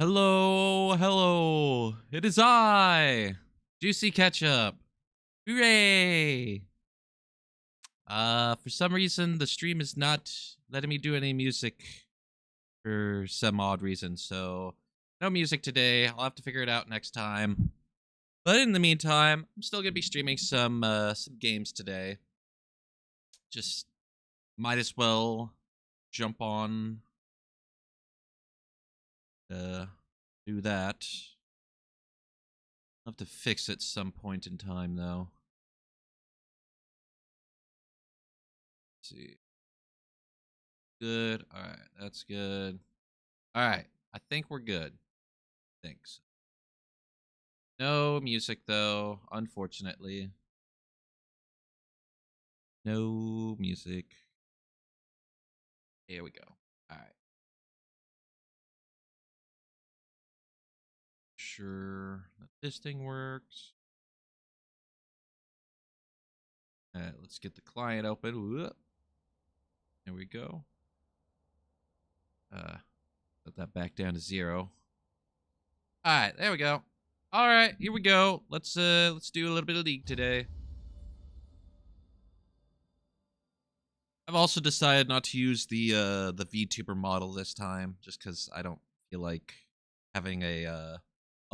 Hello, hello. It is I, Juicy Ketchup. Hooray! For some reason the stream is not letting me do any music for some odd reason, so no music today. I'll have to figure it out next time. But in the meantime, I'm still gonna be streaming some games today. Just might as well jump on uh do that. I'll have to fix it some point in time though. See. Good. All right, that's good. All right, I think we're good. Thanks. No music though, unfortunately. No music. Here we go. All right. Sure that this thing works. All right, let's get the client open. Whoop. There we go. Set that back down to 0. All right, there we go. All right, here we go. Let's do a little bit of League today. I've also decided not to use the VTuber model this time, just because I don't feel like having a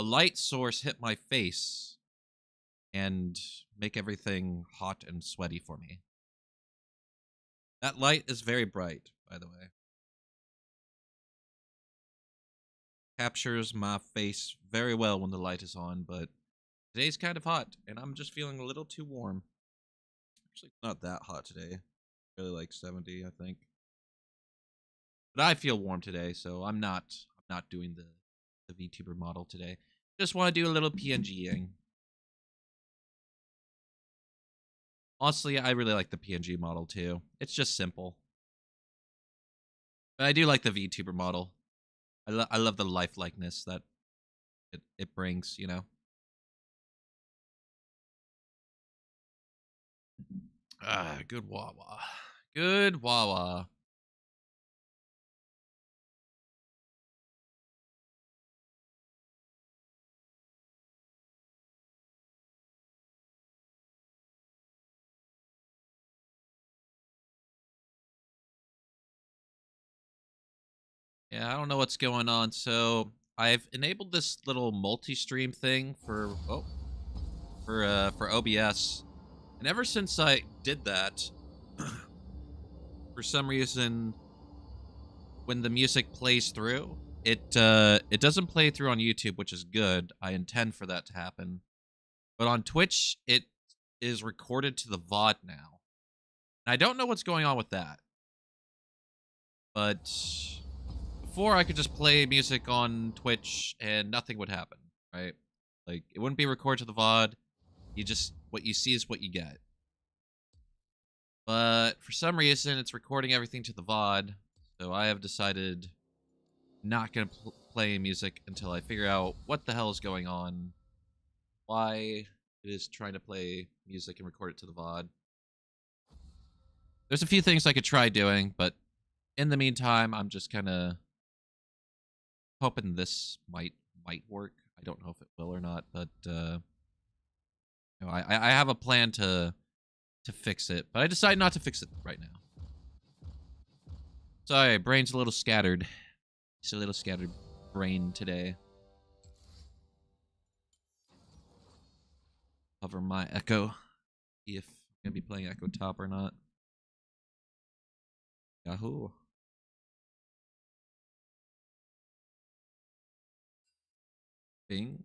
light source hit my face and make everything hot and sweaty for me. That light is very bright, by the way. Captures my face very well when the light is on, but today's kind of hot, and I'm just feeling a little too warm. Actually, it's not that hot today. Really like 70, I think. But I feel warm today, so I'm not doing the VTuber model today. Just want to do a little PNGing. Honestly, I really like the PNG model too. It's just simple. But I do like the VTuber model. I love the lifelikeness that it brings, you know. Ah, good Wawa. Good Wawa. Yeah, I don't know what's going on. So I've enabled this little multi-stream thing for OBS, and ever since I did that, for some reason, when the music plays through, it doesn't play through on YouTube, which is good. I intend for that to happen, but on Twitch, it is recorded to the VOD now. And I don't know what's going on with that, but before I could just play music on Twitch and nothing would happen, right? Like it wouldn't be recorded to the VOD. You just what you see is what you get. But for some reason, it's recording everything to the VOD, so I have decided not gonna play music until I figure out what the hell is going on, why it is trying to play music and record it to the VOD. There's a few things I could try doing, but in the meantime, I'm just kind of hoping this might work. I don't know if it will or not, but you know, I have a plan to fix it, but I decided not to fix it right now. Sorry, brain's a little scattered. It's a little scattered brain today. Cover my echo. See if I'm gonna be playing Echo Top or not. Yahoo. Bing.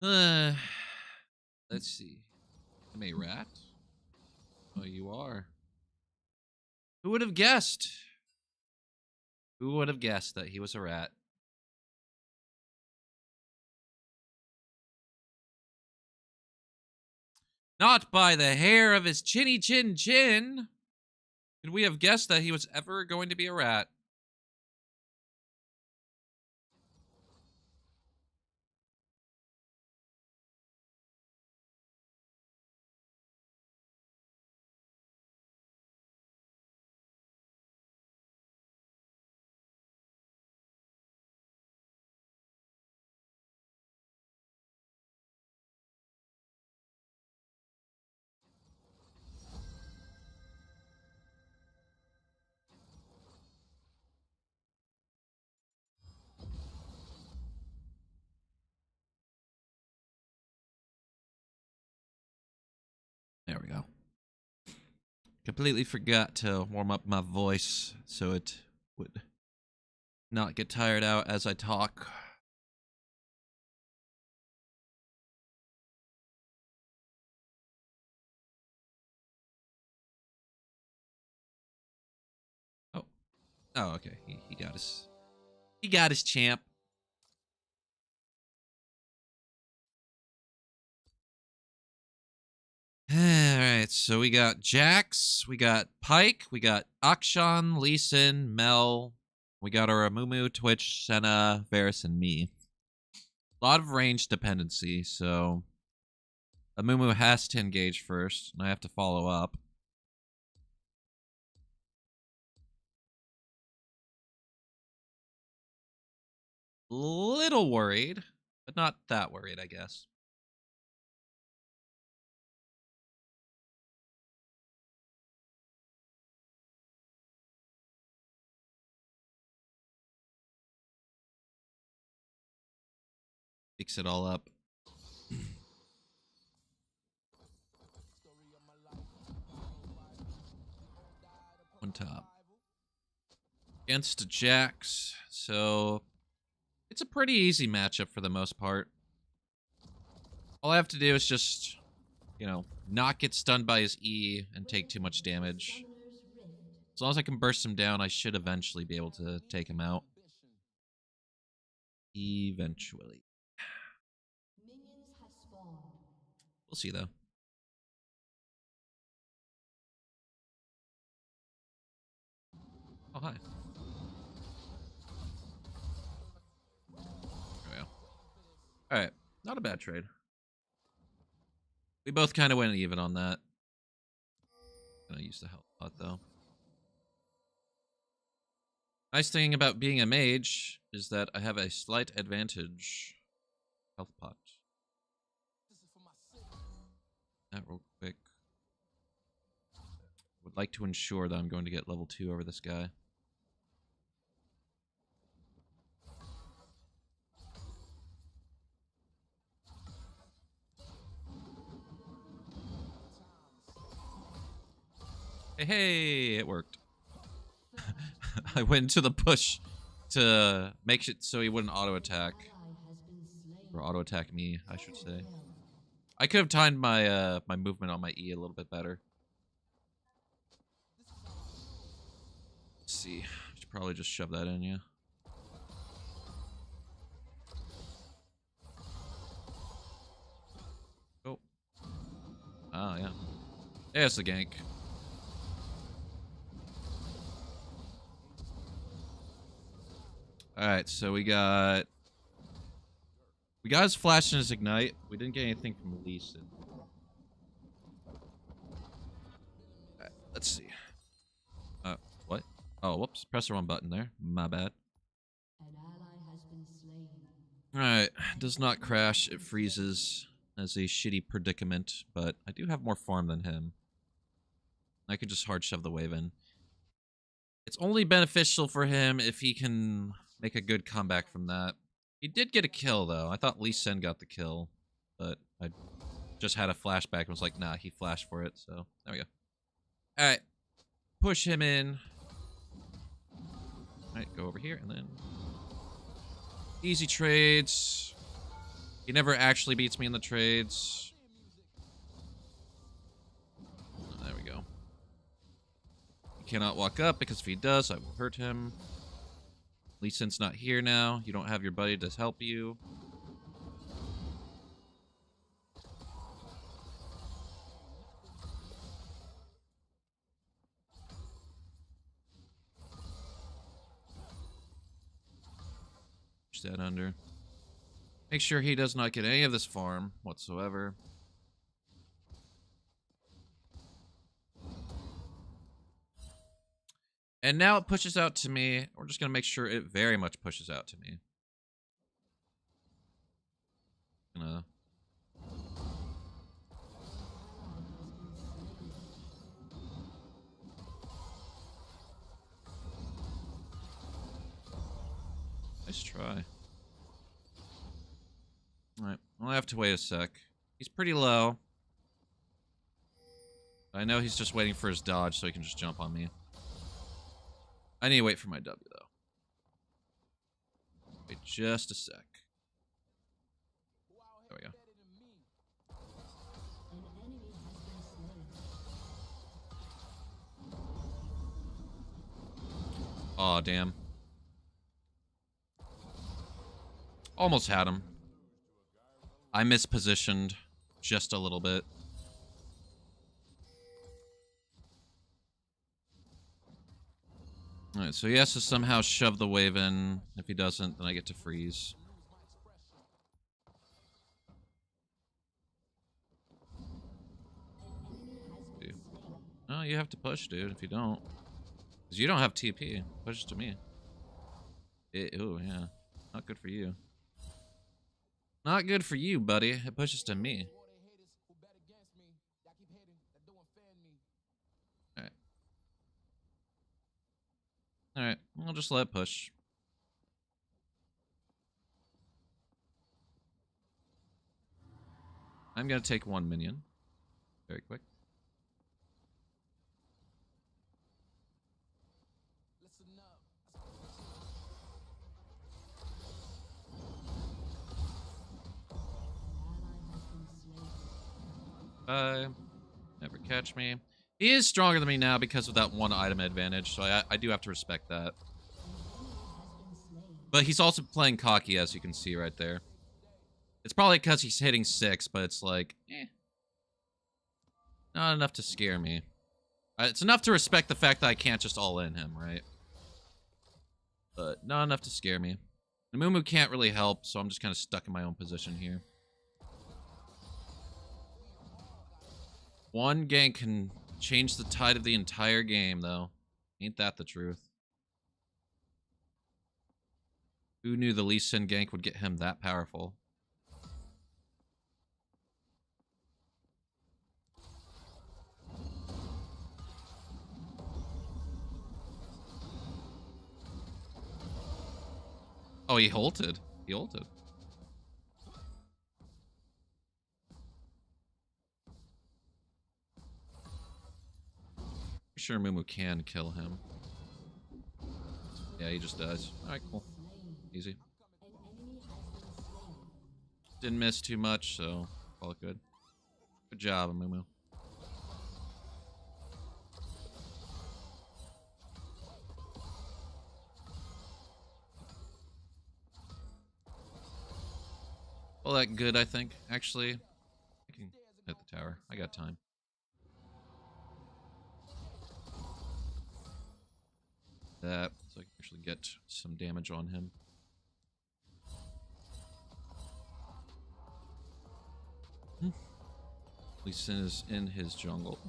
Uh, let's see. I'm a rat. Oh, you are. Who would have guessed? Who would have guessed that he was a rat? Not by the hair of his chinny chin chin. Could we have guessed that he was ever going to be a rat? Completely forgot to warm up my voice so it would not get tired out as I talk. Oh. Oh, okay. He got his. He got his champ. Alright, so we got Jax, we got Pike, we got Akshan, Lee Sin, Mel, we got our Amumu, Twitch, Senna, Varus, and me. A lot of range dependency, so Amumu has to engage first, and I have to follow up. Little worried, but not that worried, I guess. Fix it all up. On top. Against Jax, so it's a pretty easy matchup for the most part. All I have to do is just, not get stunned by his E and take too much damage. As long as I can burst him down, I should eventually be able to take him out. Eventually. We'll see, though. Oh, hi. There we go. Alright. Not a bad trade. We both kind of went even on that. Gonna use the health pot, though. Nice thing about being a mage is that I have a slight advantage. Health pot. That real quick. Would like to ensure that I'm going to get level 2 over this guy. Hey, it worked. I went into the push to make it so he wouldn't auto attack. Or auto attack me, I should say. I could have timed my my movement on my E a little bit better. Let's see. I should probably just shove that in, yeah. Oh. Oh, yeah. Yeah, it's the gank. Alright, so we got his flash and his ignite. We didn't get anything from Lee Sin. Alright, let's see. What? Oh, whoops. Press the wrong button there. My bad. Alright, does not crash. It freezes as a shitty predicament, but I do have more farm than him. I could just hard shove the wave in. It's only beneficial for him if he can make a good comeback from that. He did get a kill, though. I thought Lee Sin got the kill, but I just had a flashback and was like, nah, he flashed for it, so there we go. Alright. Push him in. Alright, go over here, and then... Easy trades. He never actually beats me in the trades. Oh, there we go. He cannot walk up, because if he does, I will hurt him. Lee Sin's not here now. You don't have your buddy to help you. Push that under. Make sure he does not get any of this farm whatsoever. And now it pushes out to me. We're just going to make sure it very much pushes out to me. Gonna... Nice try. Alright, I'll have to wait a sec. He's pretty low. I know he's just waiting for his dodge so he can just jump on me. I need to wait for my W, though. Wait just a sec. There we go. Aw, damn. Almost had him. I mispositioned just a little bit. Alright, so he has to somehow shove the wave in. If he doesn't, then I get to freeze. No, you have to push, dude, if you don't. Because you don't have TP. Push it to me. Ooh, yeah. Not good for you. Not good for you, buddy. It pushes to me. Alright. Alright, I'll just let it push. I'm gonna take one minion. Very quick. Never catch me. He is stronger than me now because of that one item advantage, so I do have to respect that. But he's also playing cocky, as you can see right there. It's probably because he's hitting 6, but it's like, not enough to scare me. It's enough to respect the fact that I can't just all-in him, right? But not enough to scare me. And Mumu can't really help, so I'm just kind of stuck in my own position here. One gank can change the tide of the entire game, though. Ain't that the truth? Who knew the Lee Sin gank would get him that powerful? Oh, he ulted. He ulted. Sure Mumu can kill him. Yeah, he just dies. Alright, cool. Easy. Didn't miss too much, so all good. Good job, Mumu. All that good, I think. Actually, I can hit the tower. I got time. That, so I can actually get some damage on him. Lee Sin is in his jungle.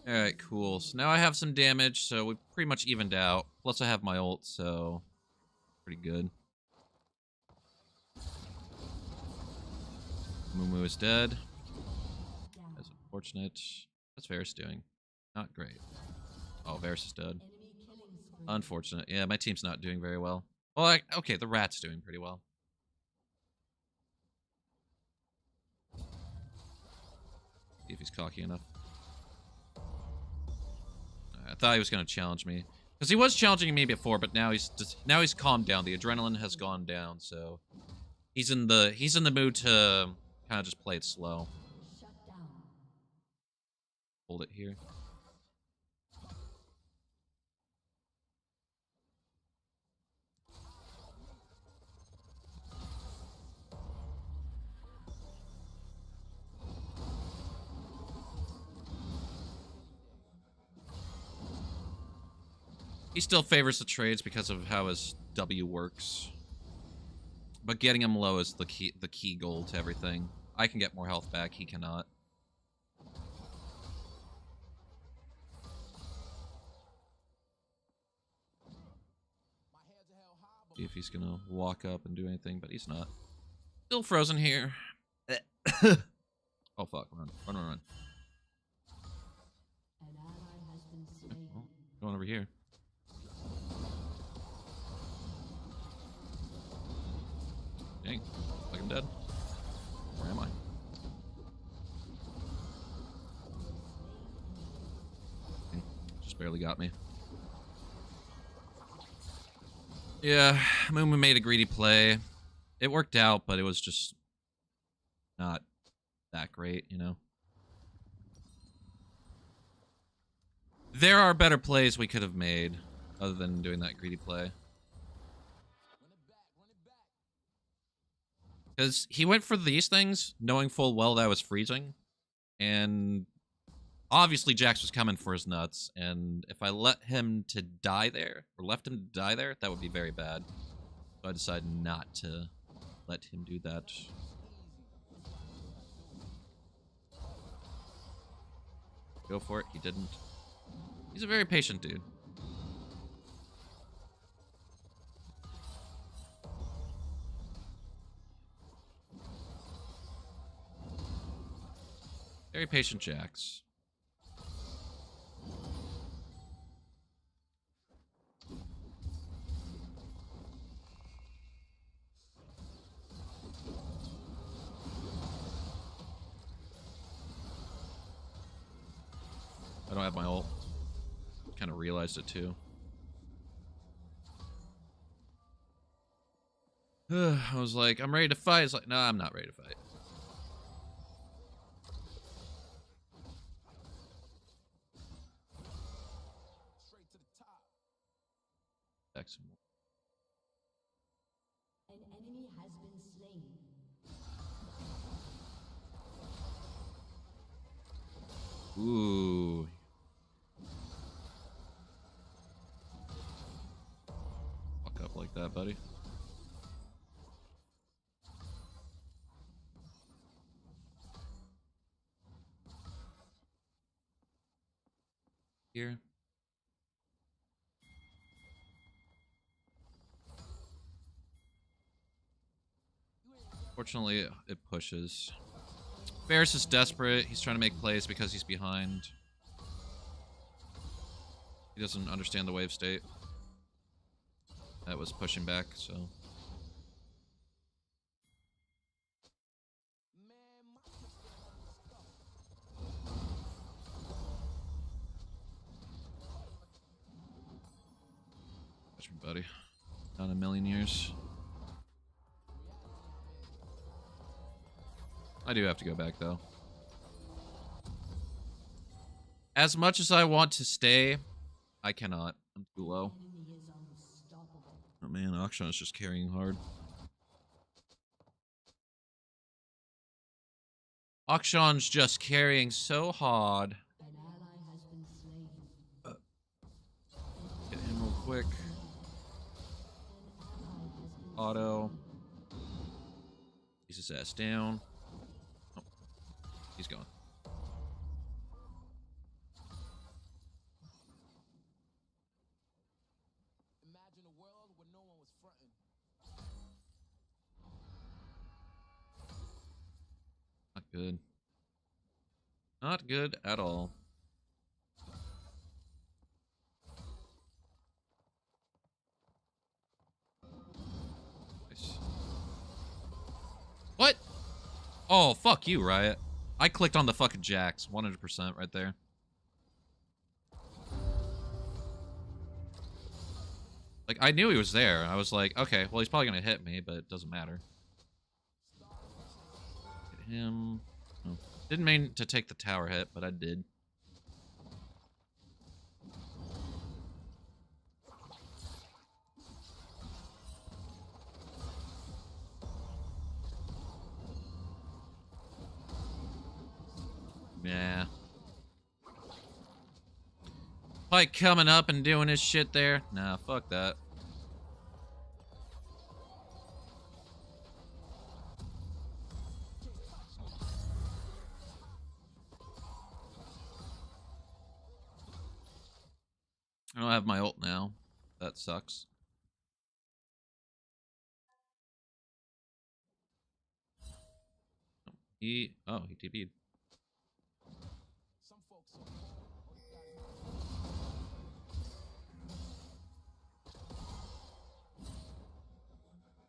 Alright, cool. So now I have some damage, so we pretty much evened out. Plus I have my ult, so pretty good. Mumu is dead. That's unfortunate. What's Varus doing? Not great. Oh, Varus is dead. Unfortunate. Yeah, my team's not doing very well. Well, okay, the rat's doing pretty well. See if he's cocky enough. I thought he was going to challenge me. Because he was challenging me before, but now he's calmed down. The adrenaline has gone down, so he's in the mood to kind of just play it slow. Hold it here. He still favors the trades because of how his W works. But getting him low is the key goal to everything. I can get more health back, he cannot. See if he's gonna walk up and do anything, but he's not. Still frozen here. Oh fuck, run. Run. Oh, going over here. Dang, like I'm dead. Where am I? barely got me. Yeah, Mumu made a greedy play. It worked out, but it was just not that great, you know? There are better plays we could have made other than doing that greedy play. Because he went for these things, knowing full well that I was freezing. And obviously Jax was coming for his nuts. And if I let him to die there, or left him to die there, that would be very bad. So I decided not to let him do that. Go for it. He didn't. He's a very patient dude. Very patient Jax. I don't have my ult. Kind of realized it too. I was like, I'm ready to fight. It's like, no, I'm not ready to fight. Straight to the top. Excellent. An enemy has been slain. Ooh. Fuck up like that, buddy. Here. Fortunately, it pushes. Varus is desperate. He's trying to make plays because he's behind. He doesn't understand the wave state. That was pushing back, so. Catch me, buddy. Not a million years. I do have to go back, though. As much as I want to stay, I cannot. I'm too low. Enemy is unstoppable. Oh man, Akshan is just carrying hard. Akshan's just carrying so hard. An ally has been slain. Get him real quick. An ally has been Auto. He's his ass down. Oh, he's gone. Imagine a world where no one was fronting. Not good. Not good at all. Nice. What? Oh, fuck you, Riot. I clicked on the fucking Jax. 100% right there. Like, I knew he was there. I was like, okay, well, he's probably gonna hit me, but it doesn't matter. Hit him. Oh. Didn't mean to take the tower hit, but I did. Yeah. Pike coming up and doing his shit there. Nah, fuck that. I don't have my ult now. That sucks. He TP'd. Some folks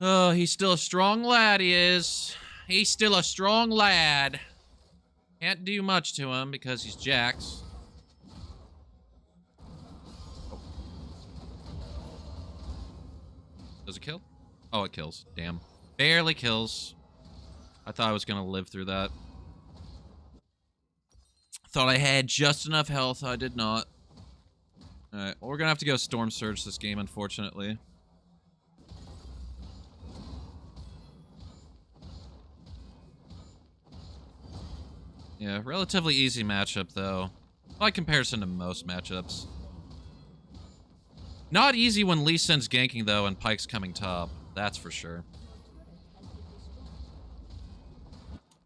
Oh, he's still a strong lad, he is. He's still a strong lad. Can't do much to him because he's Jax. Does it kill? Oh, it kills. Damn. Barely kills. I thought I was gonna live through that. Thought I had just enough health. I did not. Alright, well, we're gonna have to go Storm Surge this game, unfortunately. Yeah, relatively easy matchup, though. By comparison to most matchups. Not easy when Lee Sin's ganking, though, and Pyke's coming top. That's for sure.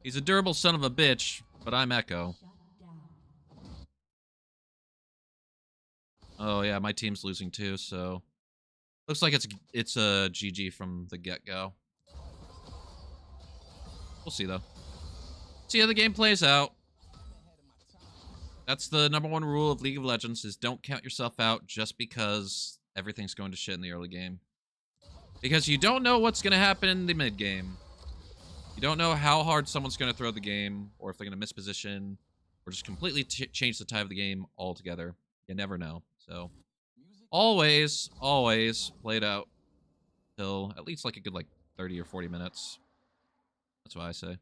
He's a durable son of a bitch, but I'm Echo. Oh, yeah, my team's losing, too, so... Looks like it's a GG from the get-go. We'll see, though. See how the game plays out. That's the #1 rule of League of Legends, is don't count yourself out just because everything's going to shit in the early game. Because you don't know what's going to happen in the mid game. You don't know how hard someone's going to throw the game, or if they're going to misposition, or just completely change the tide of the game altogether. You never know. So, always play it out till at least like a good 30 or 40 minutes. That's what I say.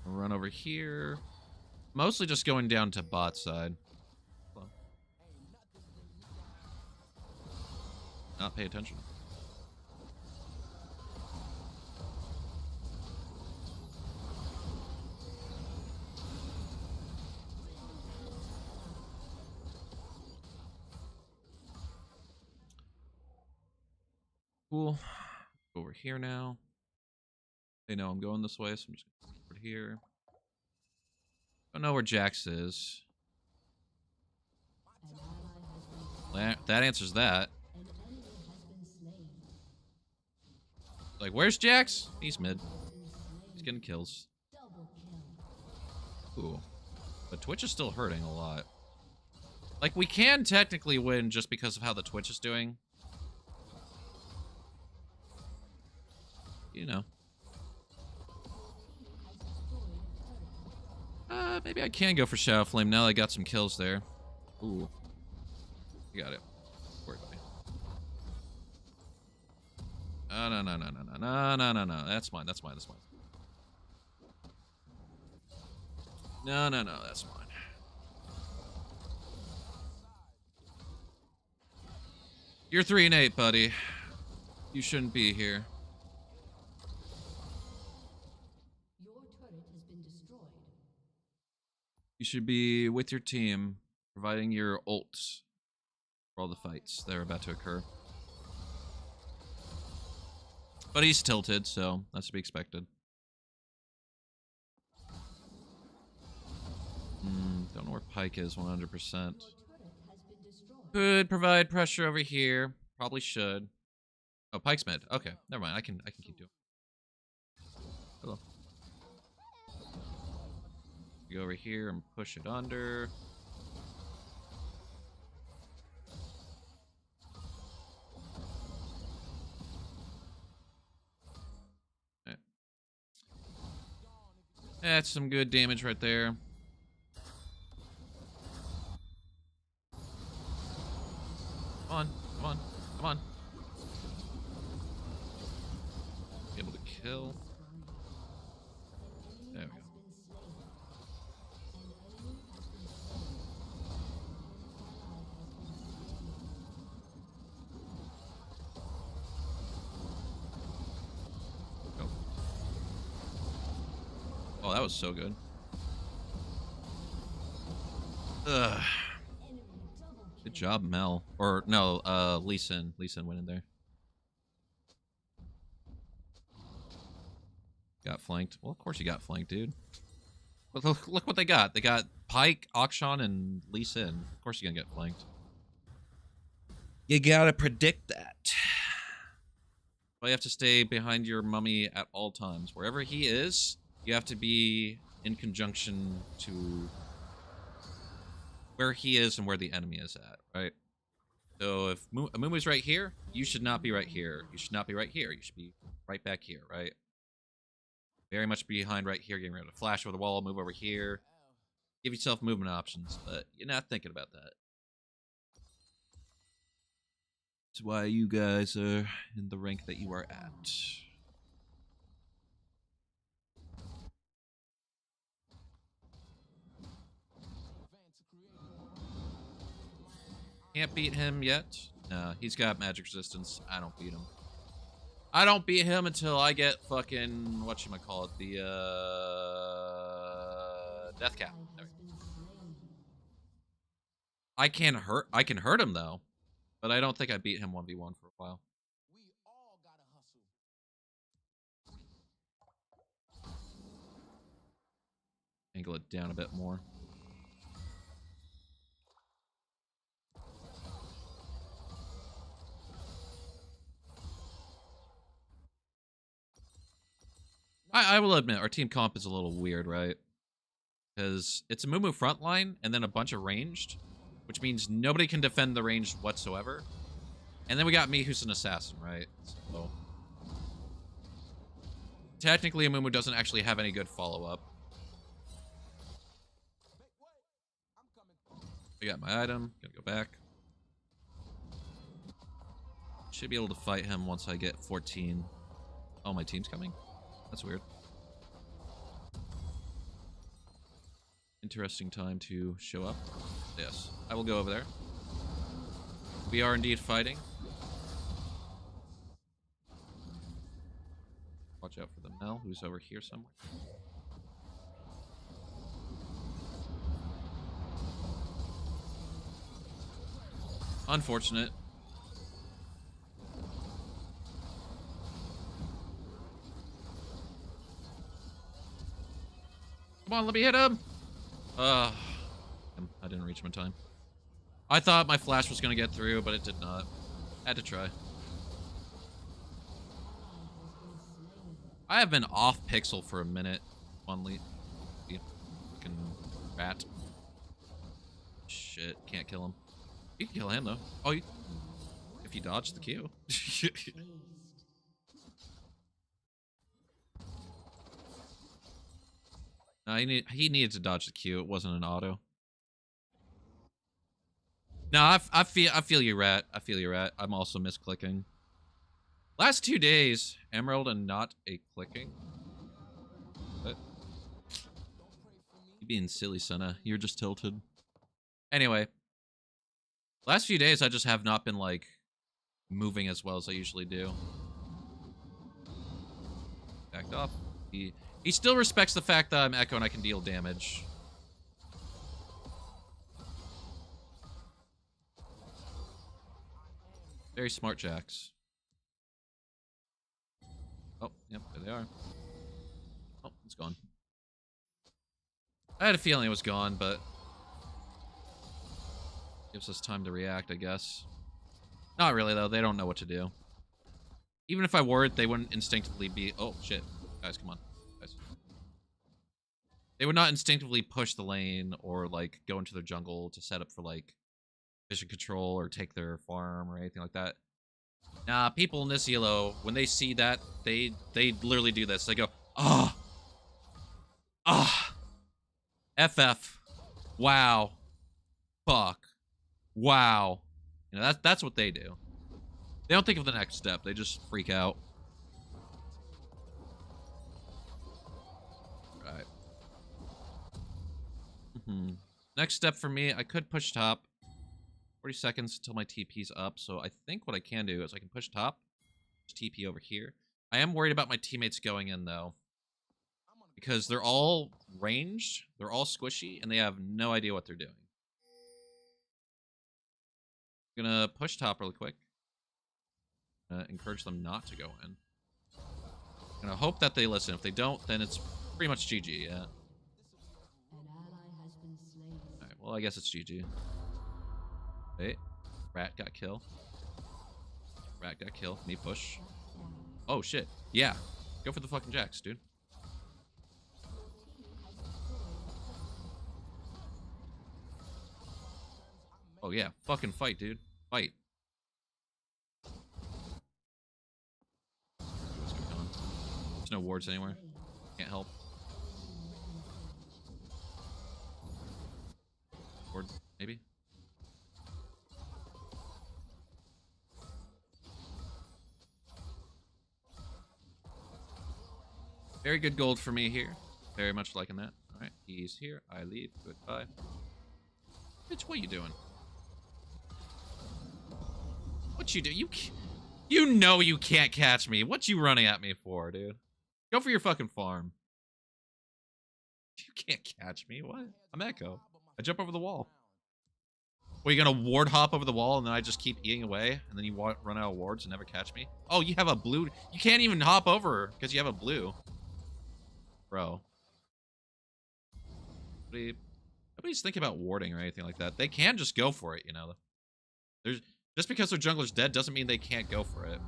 Run over here. Mostly just going down to bot side. Not pay attention. Cool. Over here now. They know I'm going this way, so I'm just gonna over here. Don't know where Jax is. That answers that. Like, where's Jax? He's mid. He's getting kills. Ooh. But Twitch is still hurting a lot. Like, we can technically win just because of how the Twitch is doing. You know. Maybe I can go for Shadow Flame now that I got some kills there. Ooh. You got it. Worry about it. No. That's mine. No, that's mine. You're 3-8, buddy. You shouldn't be here. You should be with your team, providing your ults for all the fights that are about to occur. But he's tilted, so that's to be expected. Don't know where Pyke is 100%. Could provide pressure over here. Probably should. Oh, Pyke's mid. Okay, never mind. I can keep doing. Hello. Go over here and push it under. Okay. That's some good damage right there. Come on. Be able to kill. There we go. Oh, that was so good. Ugh. Good job, Mel. Or, no, Lee Sin. Lee Sin went in there. Got flanked. Well, of course you got flanked, dude. But look what they got. They got Pyke, Akshan, and Lee Sin. Of course you're gonna get flanked. You gotta predict that. But you have to stay behind your mummy at all times. Wherever he is, you have to be in conjunction to where he is and where the enemy is at, right? So if Amumu's right here, you should not be right here. You should not be right here. You should be right back here, right? Very much behind right here, getting ready to flash over the wall, move over here. Give yourself movement options, but you're not thinking about that. That's why you guys are in the rank that you are at. Can't beat him yet. No, he's got magic resistance. I don't beat him. I don't beat him until I get fucking whatchamacallit, the death cap. There. I can hurt him though. But I don't think I beat him 1v1 for a while. We all gotta hustle. Angle it down a bit more. I will admit, our team comp is a little weird, right? Because it's a Mumu frontline and then a bunch of ranged, which means nobody can defend the ranged whatsoever. And then we got me, who's an assassin, right? So technically, a Mumu doesn't actually have any good follow-up. I got my item. Gotta go back. Should be able to fight him once I get 14. Oh, my team's coming? That's weird. Interesting time to show up. Yes, I will go over there. We are indeed fighting. Watch out for the Mel, who's over here somewhere. Unfortunate. Come on, let me hit him! I didn't reach him in time. I thought my flash was going to get through, but it did not. Had to try. I have been off pixel for a minute. Fucking rat. Shit, can't kill him. You can kill him though. Oh, if you dodge the Q. No, he needed to dodge the Q. It wasn't an auto. No, I feel you, rat. I feel you, rat. I'm also misclicking. Last 2 days, Emerald and not a clicking. What? You being silly, Senna. You're just tilted. Anyway. Last few days, I just have not been, like, moving as well as I usually do. Backed off. He still respects the fact that I'm Echo and I can deal damage. Very smart Jacks. Oh, yep, there they are. Oh, it's gone. I had a feeling it was gone, but gives us time to react, I guess. Not really, though. They don't know what to do. Even if I were, they wouldn't instinctively be... Oh, shit. Guys, come on. Guys. They would not instinctively push the lane or, like, go into their jungle to set up for, like, vision control or take their farm or anything like that. Nah, people in this elo, when they see that, they literally do this. They go, ah, ah, FF, wow, fuck, wow. You know, that's what they do. They don't think of the next step. They just freak out. Right. Next step for me, I could push top. 40 seconds until my TP's up, so I think what I can do is I can push top, just TP over here. I am worried about my teammates going in, though, because they're all ranged, they're all squishy, and they have no idea what they're doing. I'm gonna push top really quick. Encourage them not to go in. I'm gonna hope that they listen. If they don't, then it's pretty much GG, yeah. Alright, well, I guess it's GG. Wait, rat got killed. Rat got killed. Me push. Oh shit. Yeah. Go for the fucking jacks, dude. Oh yeah. Fucking fight, dude. Fight. What's going on? There's no wards anywhere. Can't help. Or maybe. Very good gold for me here. Very much liking that. All right, he's here. I leave. Goodbye. Bitch, what you doing? What you do? You know you can't catch me. What you running at me for, dude? Go for your fucking farm. You can't catch me. What? I'm Echo. I jump over the wall. Well, you gonna ward hop over the wall and then I just keep eating away and then you run out of wards and never catch me? Oh, you have a blue. You can't even hop over because you have a blue. Bro. Nobody's thinking about warding or anything like that. They can just go for it, you know. There's just because their jungler's dead doesn't mean they can't go for it.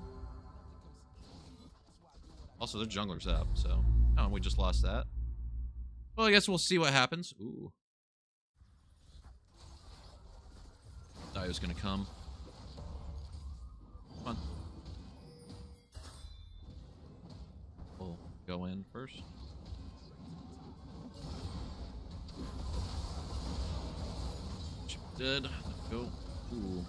Also, their jungler's up, so oh, we just lost that. Well, I guess we'll see what happens. Ooh. Dio's gonna come. Come on. We'll go in first. Dead. Let's go. Ooh.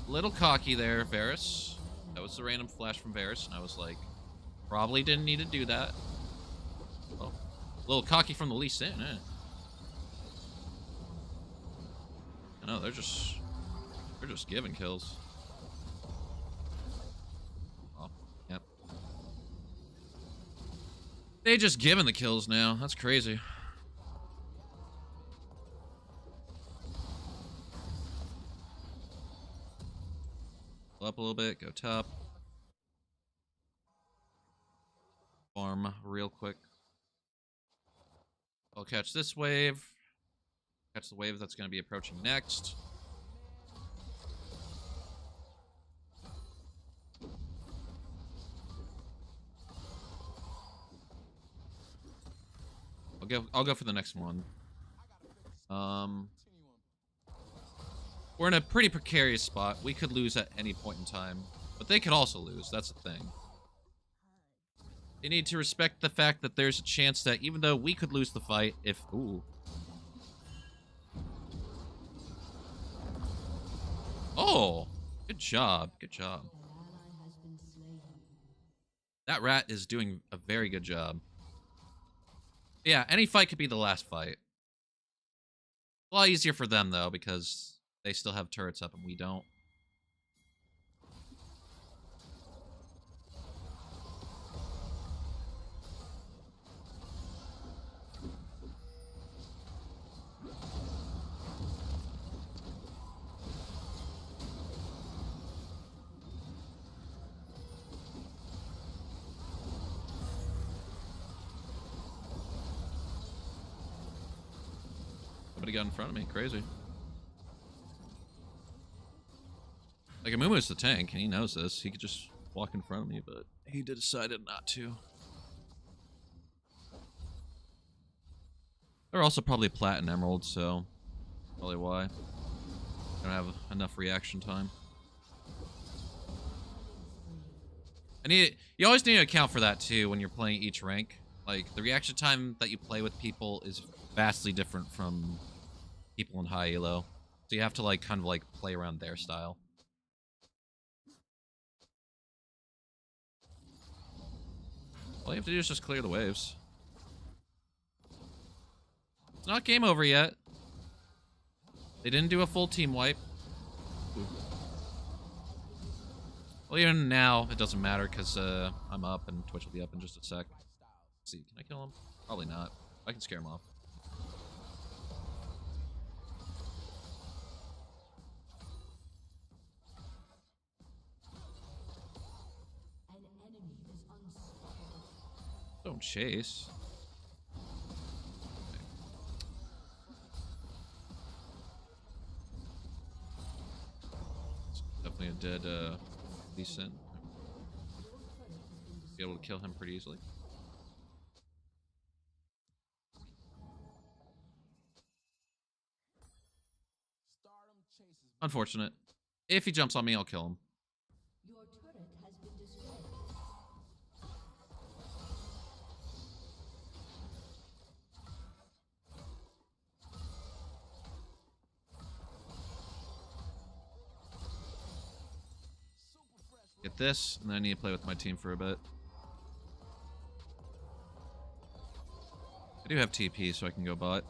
Little cocky there, Varus. That was the random flash from Varus, and I was like, probably didn't need to do that. Oh. A little cocky from the Lee Sin, eh? I know, they're just giving kills. Oh, yep. They just giving the kills now. That's crazy. Up a little bit, go top. Farm real quick. I'll catch this wave. Catch the wave that's going to be approaching next. I'll go for the next one. We're in a pretty precarious spot. We could lose at any point in time, but they could also lose. That's the thing. You need to respect the fact that there's a chance that even though we could lose the fight, if ooh. Oh, good job. Good job. An ally has been slain. That rat is doing a very good job. Yeah, any fight could be the last fight. A lot easier for them, though, because they still have turrets up and we don't. Somebody got in front of me. Crazy. Like, Amumu's the tank, and he knows this. He could just walk in front of me, but he decided not to. They're also probably plat and emerald, so probably why. Don't have enough reaction time. You always need to account for that too when you're playing each rank. Like, the reaction time that you play with people is vastly different from people in high elo. So you have to like kind of like play around their style. All you have to do is just clear the waves. It's not game over yet. They didn't do a full team wipe. Ooh. Well, even now, it doesn't matter because I'm up and Twitch will be up in just a sec. Let's see, can I kill him? Probably not. I can scare him off. An enemy is unstoppable. Don't chase. Definitely a dead, decent. Be able to kill him pretty easily. Unfortunate. If he jumps on me, I'll kill him. Your turret has been destroyed. with this, and then I need to play with my team for a bit. I do have TP, so I can go bot.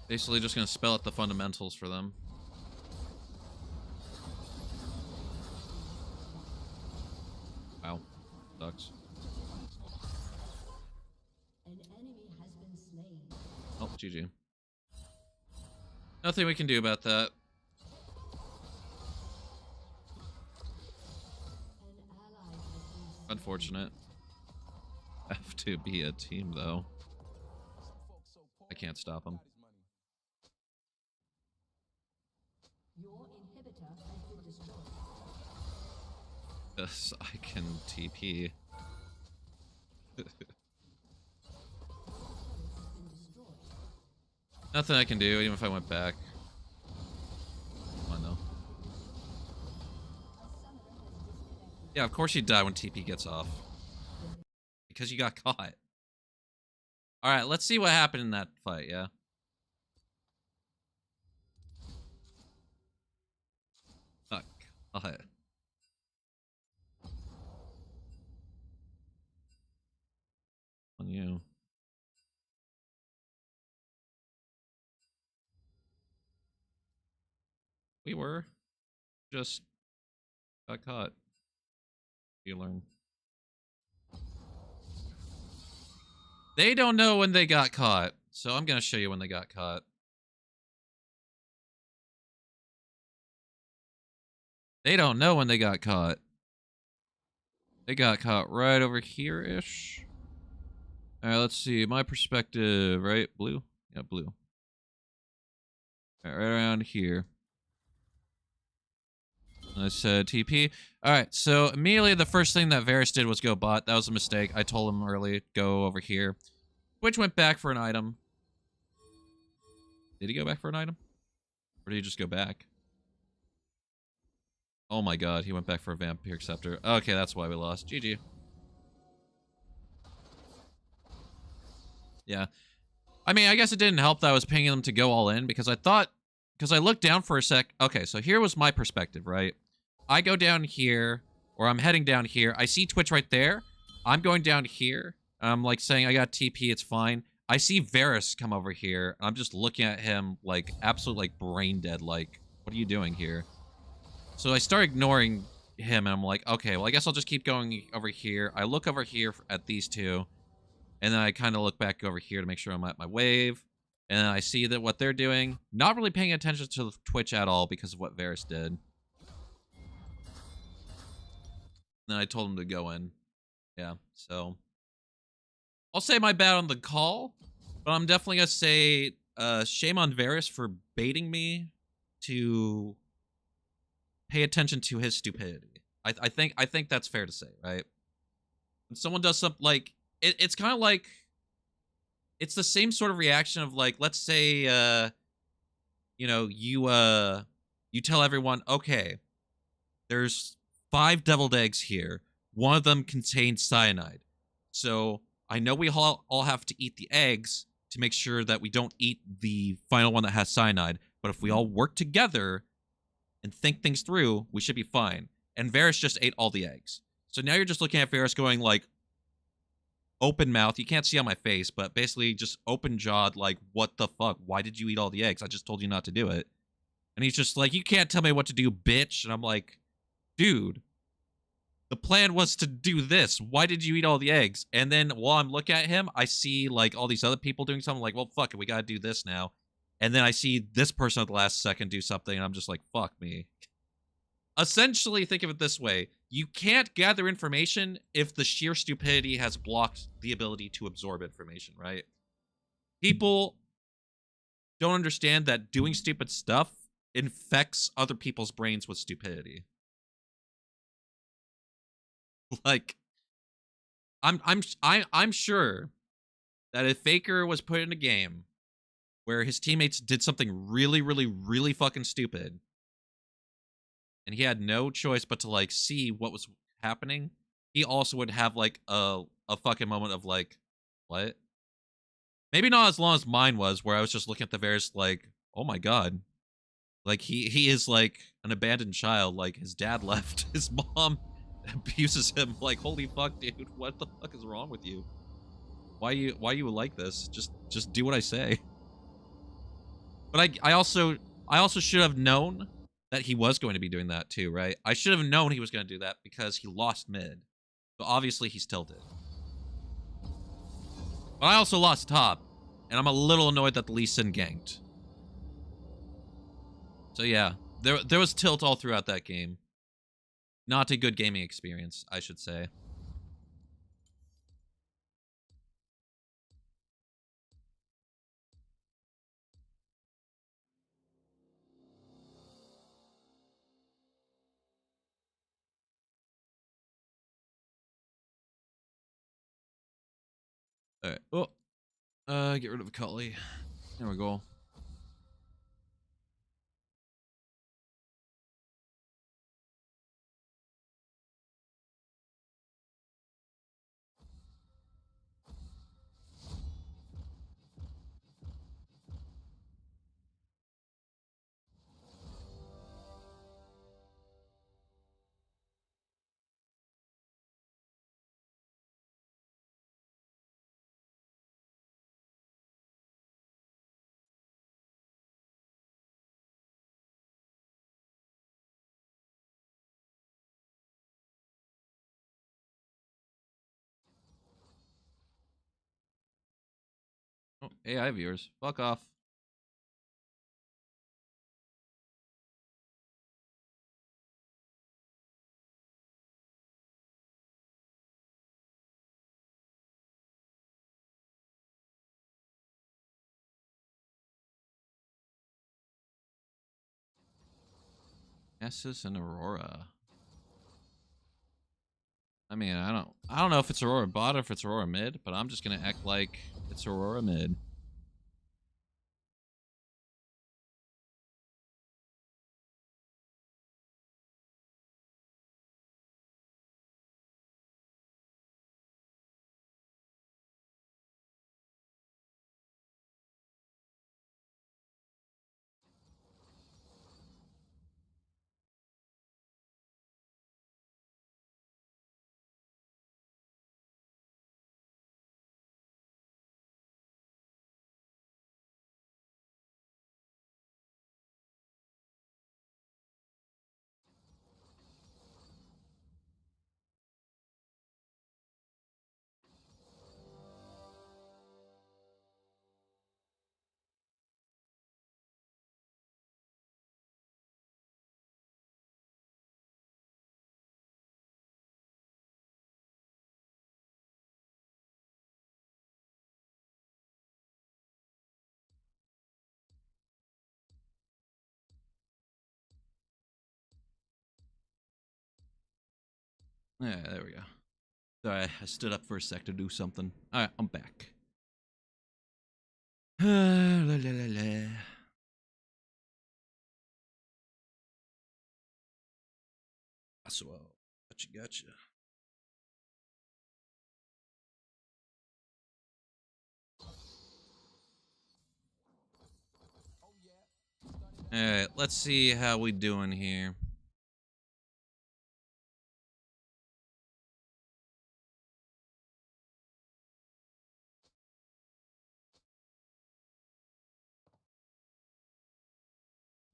Basically just gonna spell out the fundamentals for them. Wow. Sucks. An enemy has been slain. Oh, GG. Nothing we can do about that. An ally has been slain. Unfortunate. Have to be a team, though. I can't stop them. Your inhibitor has been destroyed. Yes, I can TP. Has been destroyed. Nothing I can do, even if I went back. Come on, though. A summoner has disconnected. Yeah, of course you die when TP gets off. Because you got caught. Alright, let's see what happened in that fight, yeah? Fuck. Caught. On you. We were. Just got caught. You learn. They don't know when they got caught, so I'm gonna show you when they got caught. They don't know when they got caught. They got caught right over here-ish. Alright, let's see. My perspective, right? Blue? Yeah, blue. Alright, right around here. I said TP. Alright, so immediately the first thing that Varus did was go bot. That was a mistake. I told him early, go over here. Twitch went back for an item. Did he go back for an item? Or did he just go back? Oh my god, he went back for a Vampire Scepter. Okay, that's why we lost. GG. Yeah. I mean, I guess it didn't help that I was pinging them to go all in, because I thought... Because I looked down for a sec... Okay, so here was my perspective, right? I go down here, or I'm heading down here. I see Twitch right there. I'm going down here. I'm like saying, I got TP, it's fine. I see Varus come over here. I'm just looking at him like absolute like brain dead. Like, what are you doing here? So I start ignoring him and I'm like, okay, well, I guess I'll just keep going over here. I look over here at these two. And then I kind of look back over here to make sure I'm at my wave. And then I see that what they're doing, not really paying attention to Twitch at all because of what Varus did. Then I told him to go in. Yeah, so I'll say my bad on the call, but I'm definitely gonna say shame on Varus for baiting me to pay attention to his stupidity. I think that's fair to say, right? When someone does something like it's kind of like it's the same sort of reaction of like, let's say you know, you tell everyone, okay, there's 5 deviled eggs here. One of them contains cyanide. So I know we all have to eat the eggs to make sure that we don't eat the final one that has cyanide. But if we all work together and think things through, we should be fine. And Varus just ate all the eggs. So now you're just looking at Varus going like, open mouth. You can't see on my face, but basically just open jawed like, what the fuck? Why did you eat all the eggs? I just told you not to do it. And he's just like, you can't tell me what to do, bitch. And I'm like, dude, the plan was to do this. Why did you eat all the eggs? And then while I'm looking at him, I see like all these other people doing something like, well, fuck it, we gotta do this now. And then I see this person at the last second do something, and I'm just like, fuck me. Essentially, think of it this way. You can't gather information if the sheer stupidity has blocked the ability to absorb information, right? People don't understand that doing stupid stuff infects other people's brains with stupidity. Like, I'm sure that if Faker was put in a game where his teammates did something really, really, really fucking stupid, and he had no choice but to like see what was happening, he also would have like a fucking moment of like, what? Maybe not as long as mine was, where I was just looking at the various like, oh my god, like he is like an abandoned child. Like his dad left, his mom abuses him. Like holy fuck, dude, what the fuck is wrong with you? Why you like this? Just do what I say. But I also should have known that he was going to be doing that too, right? I should have known he was going to do that because he lost mid. So obviously he's tilted. But I also lost top, and I'm a little annoyed that the Lee Sin ganked. So yeah, there was tilt all throughout that game. Not a good gaming experience, I should say. All right. Oh, get rid of Cully. There we go. Oh, AI viewers, fuck off. Nessus and Aurora. I mean, I don't know if it's Aurora bot or if it's Aurora mid, but I'm just gonna act like it's Aurora mid. Yeah, there we go. Sorry, I stood up for a sec to do something. Alright, I'm back. La, la, la, la. Swell. Gotcha. Oh yeah. Started out Alright, let's see how we doing here.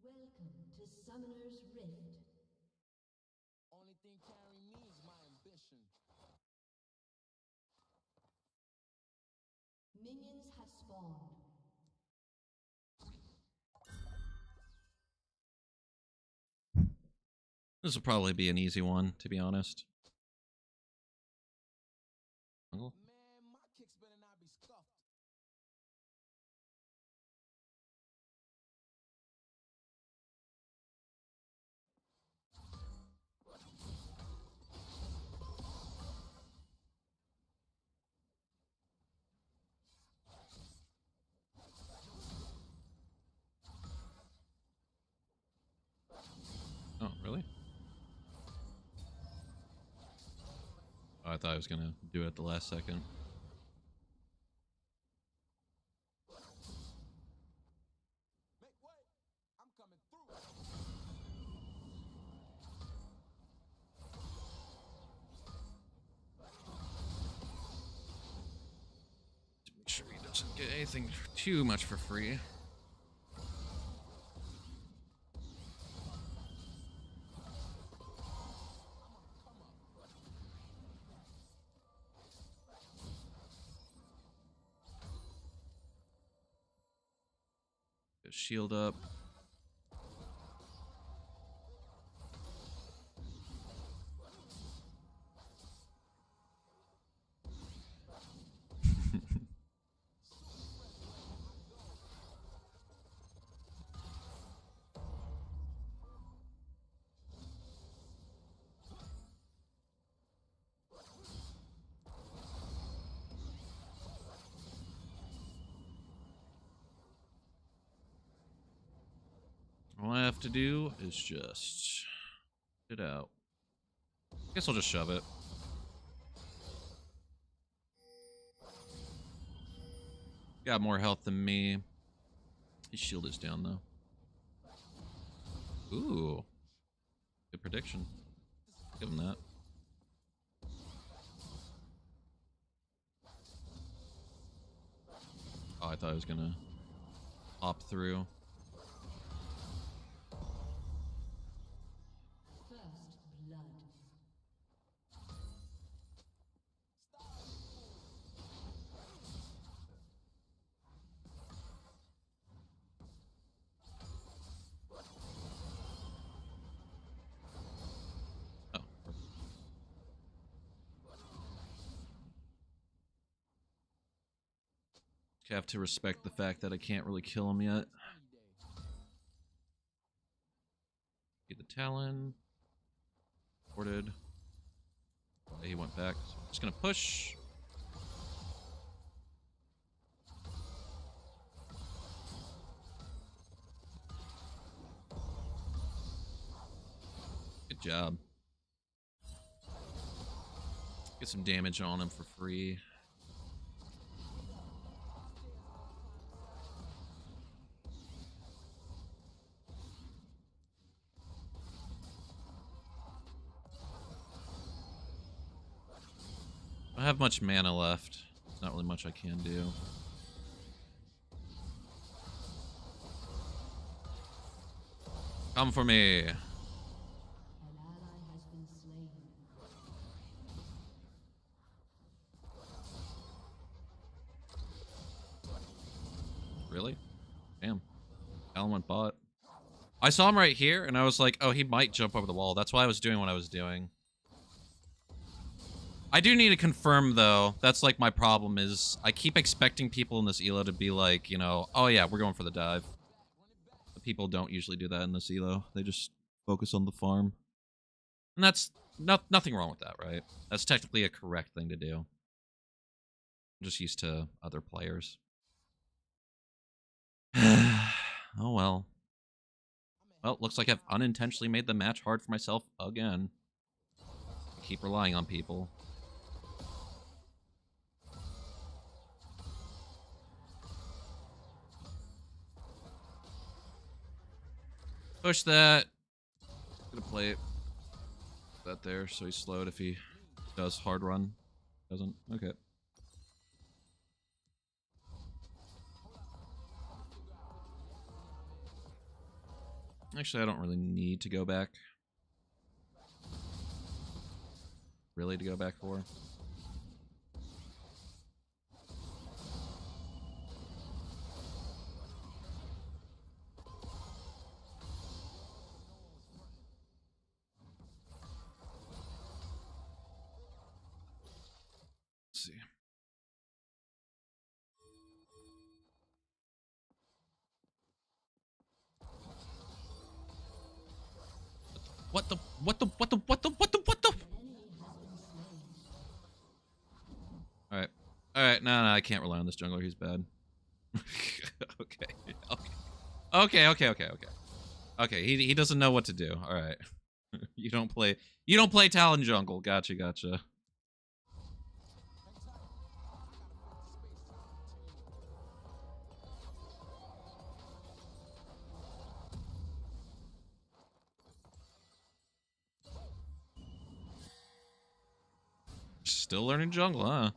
Welcome to Summoner's Rift. only thing carrying me is my ambition. Minions have spawned. This will probably be an easy one, to be honest. Man, my kicks better not be scuffed. I thought I was gonna do it at the last second. Make way. I'm coming through. Make sure he doesn't get anything too much for free. Get shield up. All I have to do is just get it out. Guess I'll just shove it. Got more health than me. His shield is down though. Ooh. Good prediction. Give him that. Oh, I thought I was gonna hop through. First blood. Oh. I have to respect the fact that I can't really kill him yet. Get the Talon. Ported. He went back. So I'm just gonna push. Good job. Get some damage on him for free. I don't have much mana left. There's not really much I can do. Come for me. An ally has been slain. Really? Damn. Alan went bot. I saw him right here, and I was like, oh, he might jump over the wall. That's why I was doing what I was doing. I do need to confirm, though. That's, like, my problem is I keep expecting people in this ELO to be like, you know, oh, yeah, we're going for the dive. But people don't usually do that in this ELO. They just focus on the farm. And that's nothing wrong with that, right? That's technically a correct thing to do. I'm just used to other players. Oh, well. Well, looks like I've unintentionally made the match hard for myself again. I keep relying on people. Push that. Gonna play that there, so he's slowed if he does hard run. Doesn't? Okay. Actually, I don't really need to go back. Really to go back for? Let's see. What the? Alright, no, I can't rely on this jungler, he's bad. Okay. Okay, he doesn't know what to do. Alright. You don't play Talon jungle. Gotcha. Still learning jungle, huh?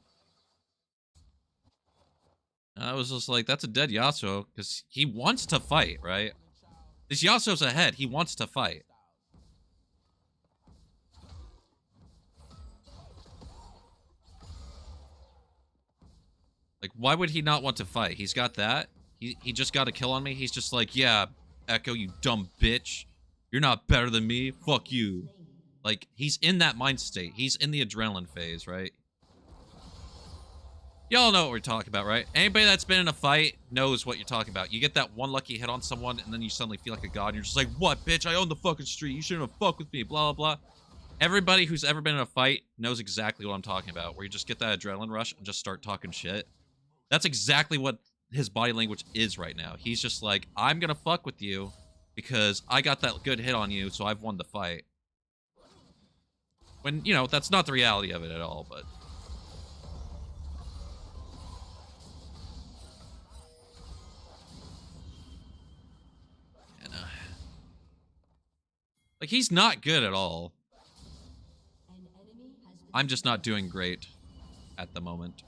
I was just like, that's a dead Yasuo, because he wants to fight, right? This Yasuo's ahead. He wants to fight. Like, why would he not want to fight? He's got that. He just got a kill on me. He's just like, yeah, Echo, you dumb bitch. You're not better than me. Fuck you. Like, he's in that mind state. He's in the adrenaline phase, right? Y'all know what we're talking about, right? Anybody that's been in a fight knows what you're talking about. You get that one lucky hit on someone, and then you suddenly feel like a god. And you're just like, what, bitch? I own the fucking street. You shouldn't have fucked with me, blah, blah, blah. Everybody who's ever been in a fight knows exactly what I'm talking about, where you just get that adrenaline rush and just start talking shit. That's exactly what his body language is right now. He's just like, I'm gonna fuck with you because I got that good hit on you, so I've won the fight. When, you know, that's not the reality of it at all, but... Like, he's not good at all. I'm just not doing great at the moment.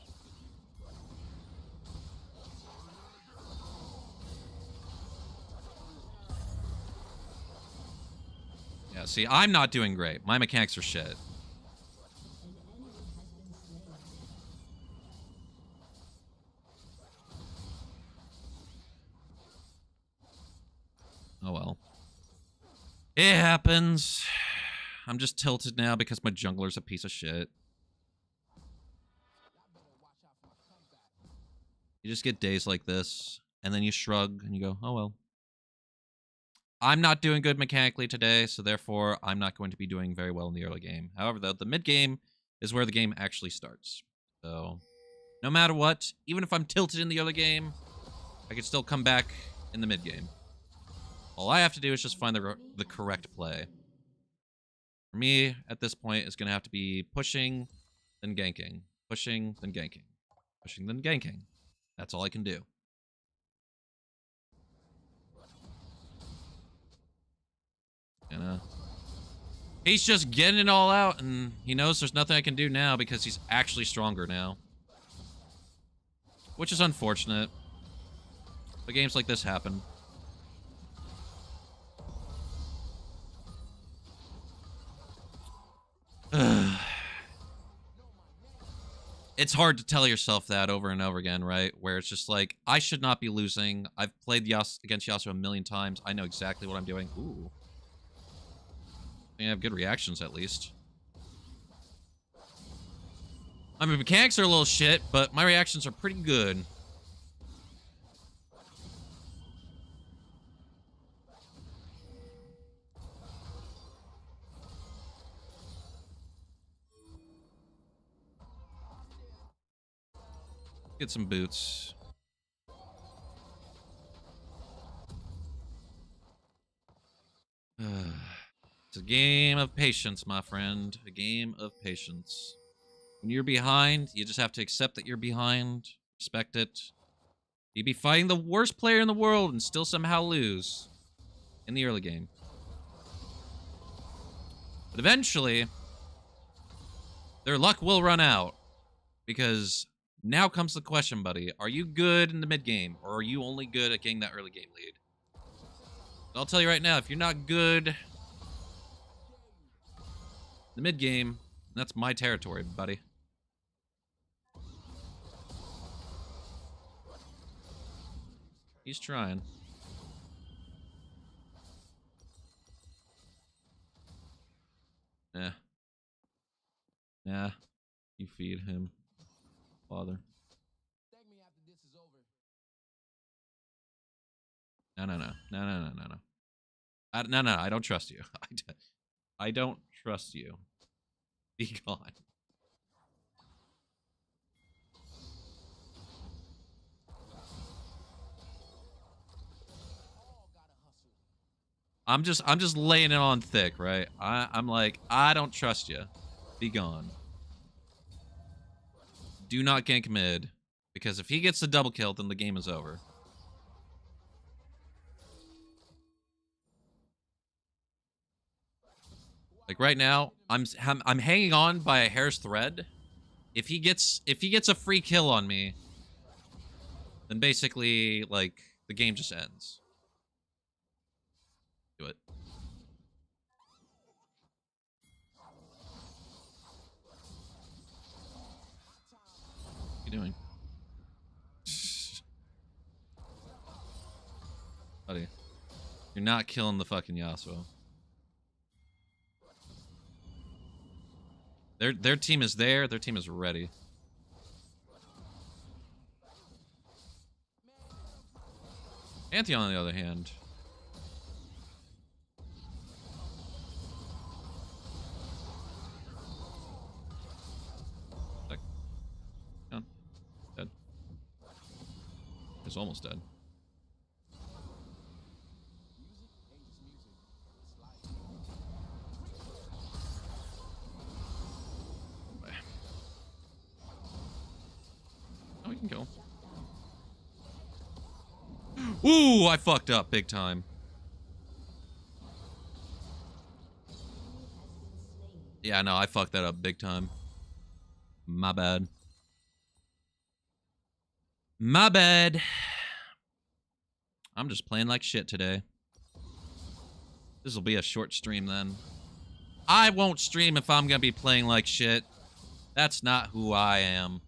Yeah, see, I'm not doing great. My mechanics are shit. Oh well. It happens. I'm just tilted now because my jungler's a piece of shit. You just get days like this, and then you shrug, and you go, oh well. I'm not doing good mechanically today, so therefore I'm not going to be doing very well in the early game. However, though, the mid game is where the game actually starts. So, no matter what, even if I'm tilted in the early game, I can still come back in the mid game. All I have to do is just find the correct play. For me, at this point, it's going to have to be pushing, then ganking. Pushing, then ganking. Pushing, then ganking. That's all I can do. And, he's just getting it all out, and he knows there's nothing I can do now because he's actually stronger now. Which is unfortunate. But games like this happen. It's hard to tell yourself that over and over again, right? Where it's just like, I should not be losing. I've played against Yasuo a million times. I know exactly what I'm doing. Ooh. I have good reactions, at least. I mean, mechanics are a little shit, but my reactions are pretty good. Get some boots. It's a game of patience, my friend. A game of patience. When you're behind, you just have to accept that you're behind. Respect it. You'd be fighting the worst player in the world and still somehow lose in the early game. But eventually, their luck will run out. Because now comes the question, buddy. Are you good in the mid game? Or are you only good at getting that early game lead? I'll tell you right now, if you're not good in the mid game, that's my territory, buddy. He's trying. Yeah. Yeah. You feed him, father. No, no, no. No, no, no, no, no. No, no, I don't trust you. I don't trust you. Be gone. I'm just laying it on thick, right? I'm like, I don't trust you. Be gone. Do not gank mid, because if he gets the double kill, then the game is over. Like right now, I'm hanging on by a hair's thread, If he gets a free kill on me, then basically like the game just ends. Do it. What are you doing? Buddy, you're not killing the fucking Yasuo. Their team is there. Their team is ready. Pantheon, on the other hand, like, dead. He's almost dead. Oh, we can go. Ooh, I fucked up big time. Yeah, no, I fucked that up big time. My bad. My bad. I'm just playing like shit today. This will be a short stream then. I won't stream if I'm gonna be playing like shit. That's not who I am.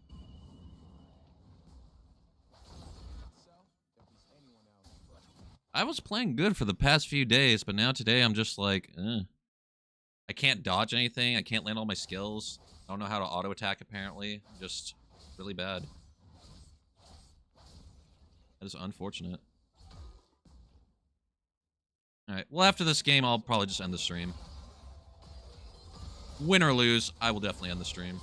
I was playing good for the past few days, but now today I'm just like, I can't dodge anything. I can't land all my skills. I don't know how to auto attack apparently. Just really bad. That is unfortunate. Alright, well after this game I'll probably just end the stream. Win or lose, I will definitely end the stream.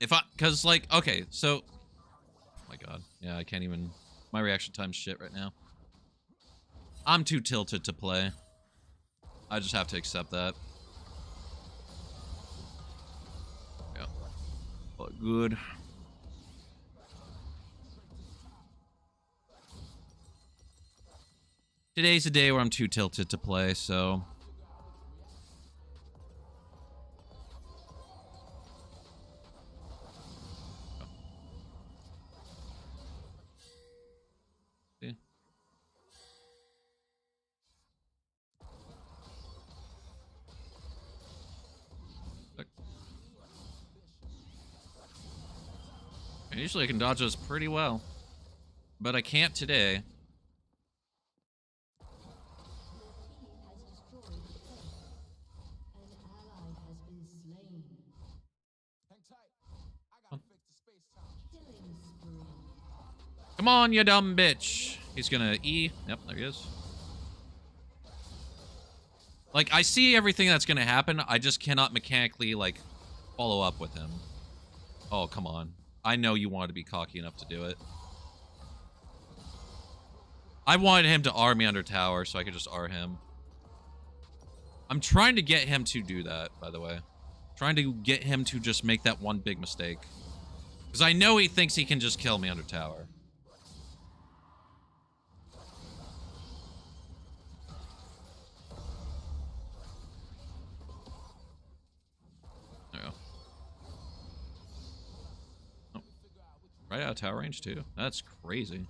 If I, cause like, okay, so, oh my god, yeah, I can't even, my reaction time's shit right now. I'm too tilted to play. I just have to accept that. Yeah, but good. Today's a day where I'm too tilted to play, so. Usually I can dodge those pretty well, but I can't today. Come on, you dumb bitch. He's gonna E. Yep, there he is. Like, I see everything that's gonna happen. I just cannot mechanically, like, follow up with him. Oh, come on. I know you wanted to be cocky enough to do it. I wanted him to R me under tower so I could just R him. I'm trying to get him to do that, by the way. Trying to get him to just make that one big mistake. Because I know he thinks he can just kill me under tower. There we go. Oh. Right out of tower range, too. That's crazy.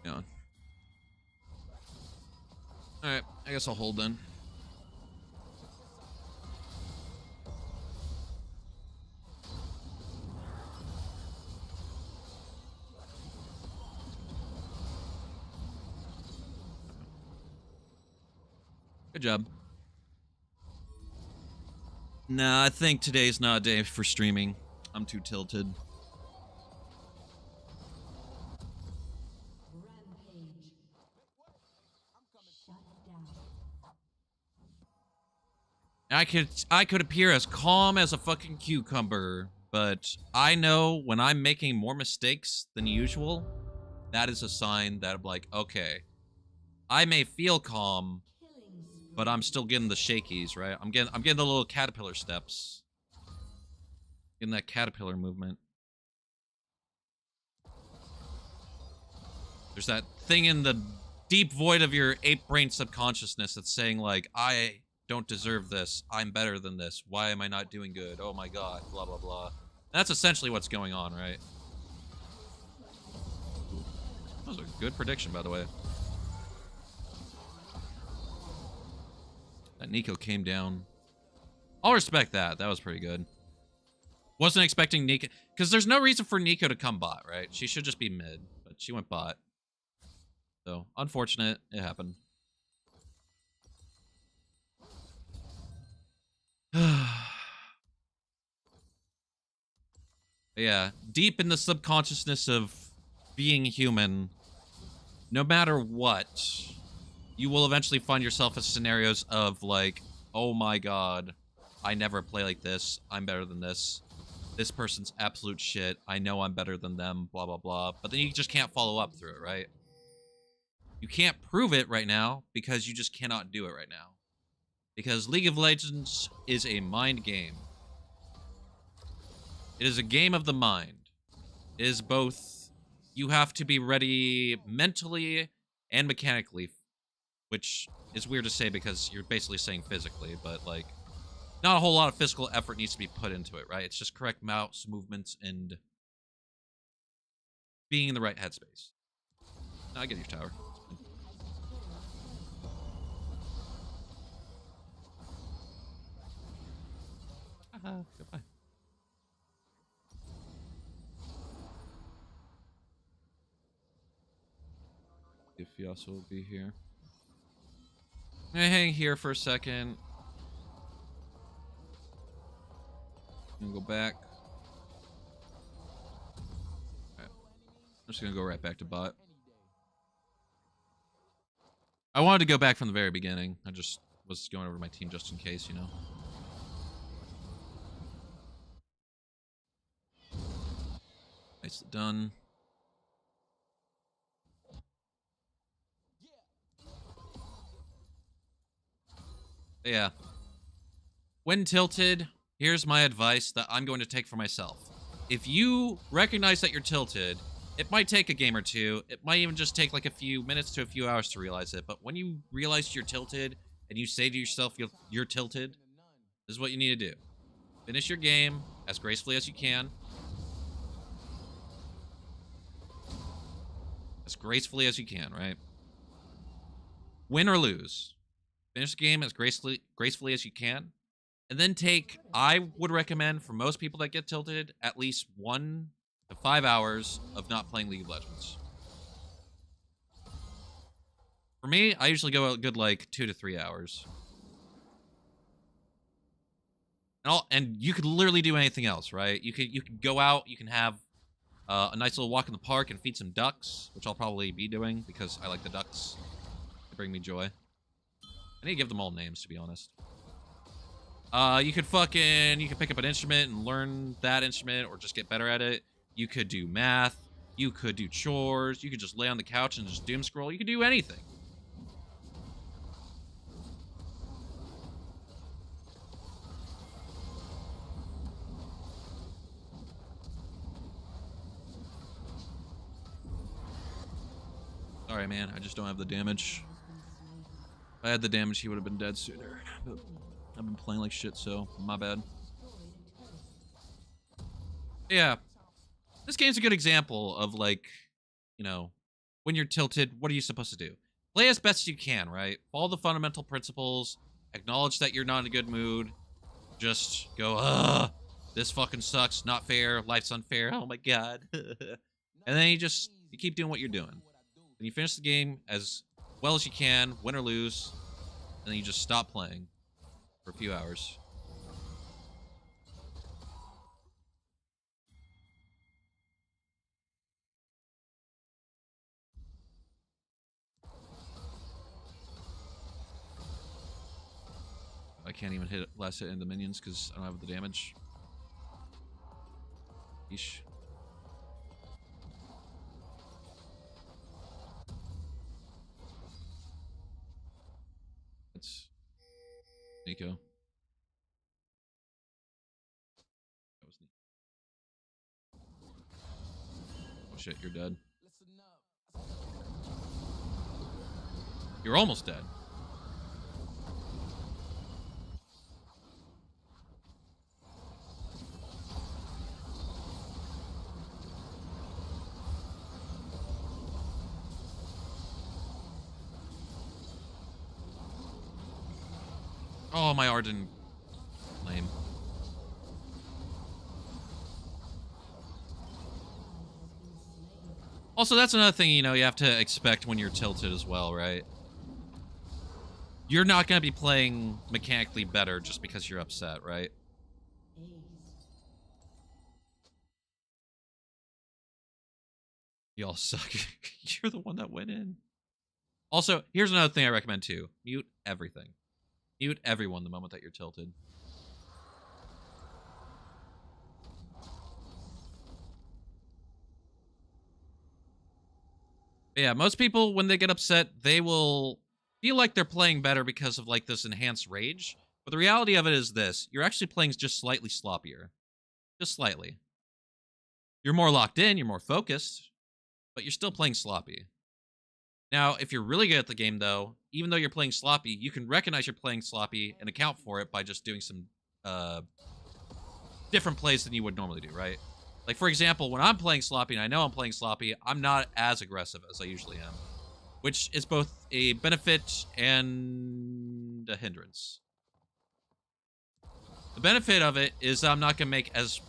Yeah. Alright, I guess I'll hold then. Good job. Nah, I think today's not a day for streaming. I'm too tilted. Rampage. Shut down. I could appear as calm as a fucking cucumber, but I know when I'm making more mistakes than usual, that is a sign that I'm like, okay, I may feel calm, but I'm still getting the shakies, right? I'm getting the little caterpillar steps. In that caterpillar movement. There's that thing in the deep void of your ape brain subconsciousness that's saying, like, I don't deserve this. I'm better than this. Why am I not doing good? Oh my god, blah, blah, blah. That's essentially what's going on, right? That was a good prediction, by the way. That Nico came down. I'll respect that. That was pretty good. Wasn't expecting Nico, because there's no reason for Nico to come bot, right? She should just be mid, but she went bot. So, unfortunate. It happened. Yeah, deep in the subconsciousness of being human, no matter what, you will eventually find yourself in scenarios of like, oh my god, I never play like this. I'm better than this. This person's absolute shit. I know I'm better than them, blah, blah, blah. But then you just can't follow up through it, right? You can't prove it right now because you just cannot do it right now. Because League of Legends is a mind game. It is a game of the mind. It is both, you have to be ready mentally and mechanically, which is weird to say because you're basically saying physically, but like, not a whole lot of physical effort needs to be put into it, right? It's just correct mouse movements and being in the right headspace. Now I get your tower. Goodbye. If Yasuo will be here. I'm gonna hang here for a second. I'm gonna go back. Right. I'm just gonna go right back to bot. I wanted to go back from the very beginning. I just was going over to my team just in case, you know. Nicely done. Yeah. When tilted, here's my advice that I'm going to take for myself. If you recognize that you're tilted, it might take a game or two. It might even just take like a few minutes to a few hours to realize it. But when you realize you're tilted and you say to yourself you're tilted, this is what you need to do. Finish your game as gracefully as you can. As gracefully as you can, right? Win or lose. Finish the game as gracefully as you can. And then take, I would recommend for most people that get tilted, at least 1 to 5 hours of not playing League of Legends. For me, I usually go a good like 2 to 3 hours. And you could literally do anything else, right? You could go out, you can have a nice little walk in the park and feed some ducks, which I'll probably be doing because I like the ducks. They bring me joy. I need to give them all names, to be honest. You could pick up an instrument and learn that instrument or just get better at it. You could do math. You could do chores. You could just lay on the couch and just doom scroll. You could do anything. Sorry, man. I just don't have the damage. If I had the damage, he would have been dead sooner. But I've been playing like shit, so my bad. Yeah. This game's a good example of, like, you know, when you're tilted, what are you supposed to do? Play as best you can, right? Follow the fundamental principles. Acknowledge that you're not in a good mood. Just go, ugh, this fucking sucks. Not fair. Life's unfair. Oh my god. And then you keep doing what you're doing. And you finish the game as well as you can, win or lose. And then you just stop playing for a few hours. I can't even hit last hit into minions because I don't have the damage. Yeesh. It's Nico. shit, you're dead. Listen up. You're almost dead. Oh, my Arden. Lame. Also, that's another thing, you know, you have to expect when you're tilted as well, right? You're not going to be playing mechanically better just because you're upset, right? Y'all suck. You're the one that went in. Also, here's another thing I recommend too. Mute everything. Mute everyone the moment that you're tilted. But yeah, most people, when they get upset, they will feel like they're playing better because of like this enhanced rage. But the reality of it is this. You're actually playing just slightly sloppier. Just slightly. You're more locked in, you're more focused, but you're still playing sloppy. Now, if you're really good at the game, though, even though you're playing sloppy, you can recognize you're playing sloppy and account for it by just doing some different plays than you would normally do, right? Like, for example, when I'm playing sloppy and I know I'm playing sloppy, I'm not as aggressive as I usually am, which is both a benefit and a hindrance. The benefit of it is that I'm not going to make as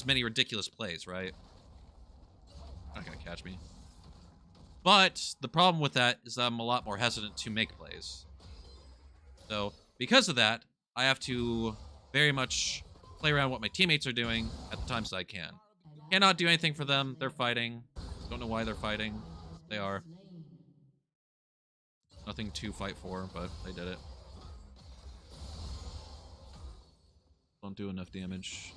many ridiculous plays, right? Not going to catch me. But the problem with that is that I'm a lot more hesitant to make plays. So because of that, I have to very much play around what my teammates are doing at the times that I can. Cannot do anything for them. They're fighting. Don't know why they're fighting. They are. Nothing to fight for, but they did it. Don't do enough damage.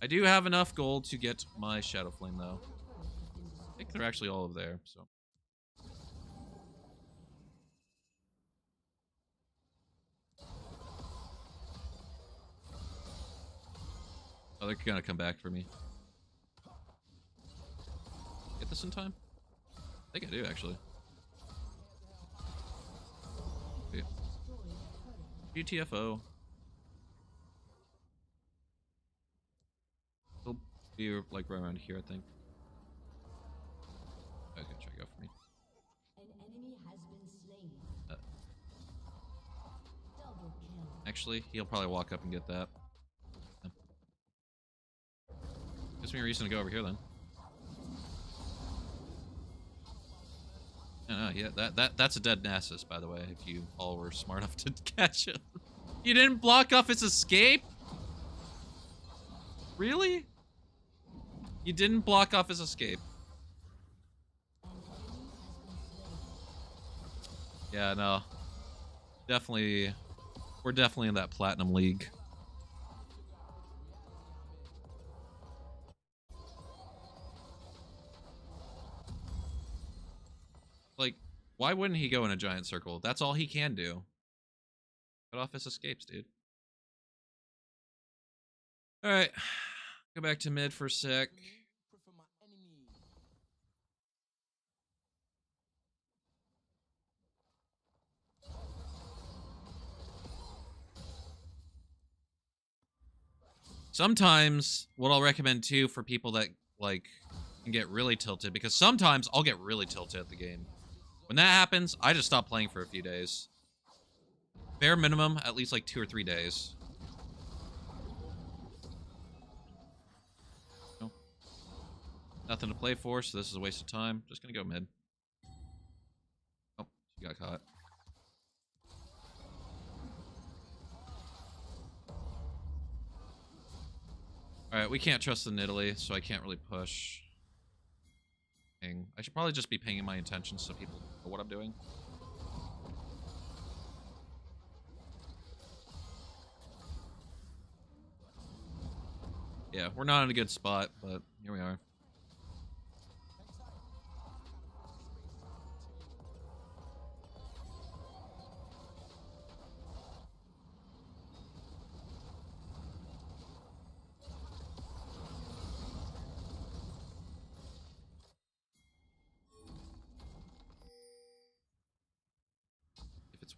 I do have enough gold to get my Shadow Flame, though. I think they're actually all over there, so. Oh, they're gonna come back for me. Get this in time? I think I do, actually. Okay. GTFO. He'll be, like, right around here, I think. Okay, try to go for me. An enemy has been slain. Uh, Double kill. Actually, he'll probably walk up and get that. Yeah. Gives me a reason to go over here, then. No, yeah, that's a dead Nasus, by the way, if you all were smart enough to catch him. You didn't block off his escape? Really? You didn't block off his escape. Yeah, no. Definitely, we're definitely in that platinum league. Like, why wouldn't he go in a giant circle? That's all he can do. Cut off his escapes, dude. Alright. Go back to mid for a sec. Prefer my enemies. Sometimes, what I'll recommend too for people that, like, can get really tilted, because sometimes I'll get really tilted at the game. When that happens, I just stop playing for a few days. Bare minimum, at least like 2 or 3 days. No. Nothing to play for, so this is a waste of time. Just gonna go mid. Oh, she got caught. Alright, we can't trust the Nidalee, so I can't really push. Ping. I should probably just be pinging my intentions so people know what I'm doing. Yeah, we're not in a good spot, but here we are.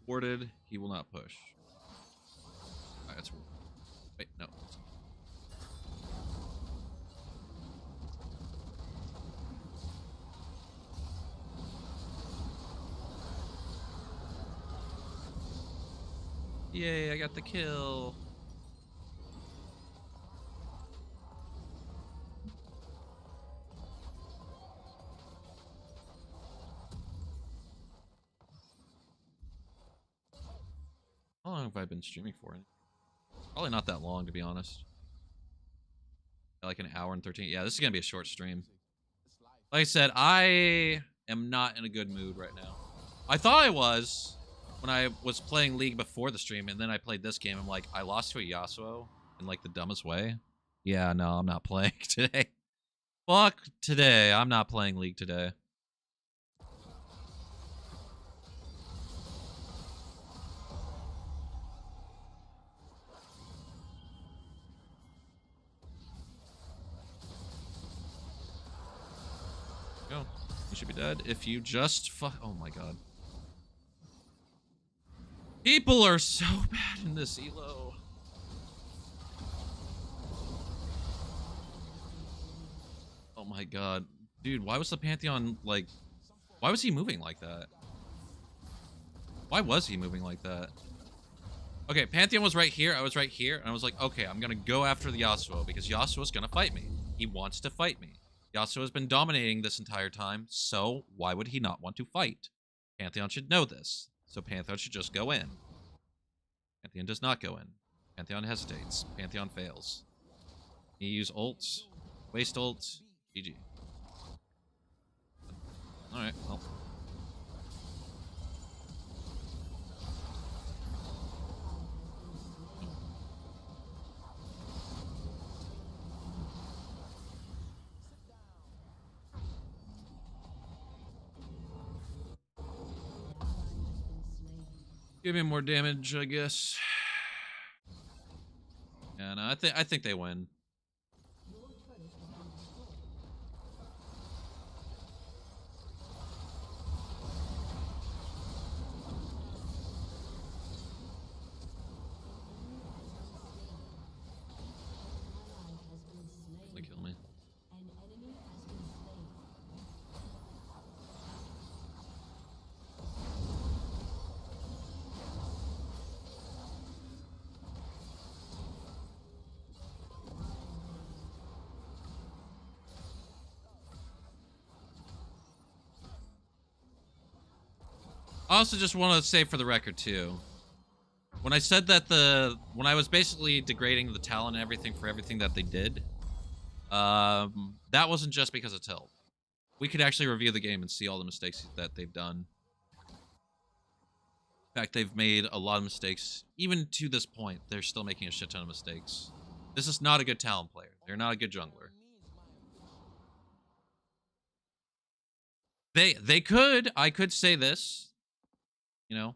Warded. He will not push. Alright, that's... Wait, no. Yay, I got the kill. How long have I been streaming for? Probably not that long, to be honest. Like an hour and 13. Yeah, this is gonna be a short stream. Like I said, I am not in a good mood right now. I thought I was when I was playing League before the stream, and then I played this game. I'm like, I lost to a Yasuo in like the dumbest way. Yeah, no, I'm not playing today. Fuck today. I'm not playing League today. Go. You should be dead if you just fuck. Oh my god. People are so bad in this elo. Oh my god. Dude, why was the Pantheon like... Why was he moving like that? Why was he moving like that? Okay, Pantheon was right here, I was right here, and I was like, okay, I'm gonna go after the Yasuo, because Yasuo's gonna fight me. He wants to fight me. Yasuo has been dominating this entire time, so why would he not want to fight? Pantheon should know this, so Pantheon should just go in. Pantheon does not go in. Pantheon hesitates. Pantheon fails. He use ults. Waste ults. GG. Alright, well. Give me more damage, I guess. Yeah, no, I think they win. They kill me. I also just want to say for the record too, when I said that when I was basically degrading the Talon and everything for everything that they did, that wasn't just because of Tilt. We could actually review the game and see all the mistakes that they've done. In fact, they've made a lot of mistakes. Even to this point, they're still making a shit ton of mistakes. This is not a good Talon player. They're not a good jungler. They could, I could say this, you know,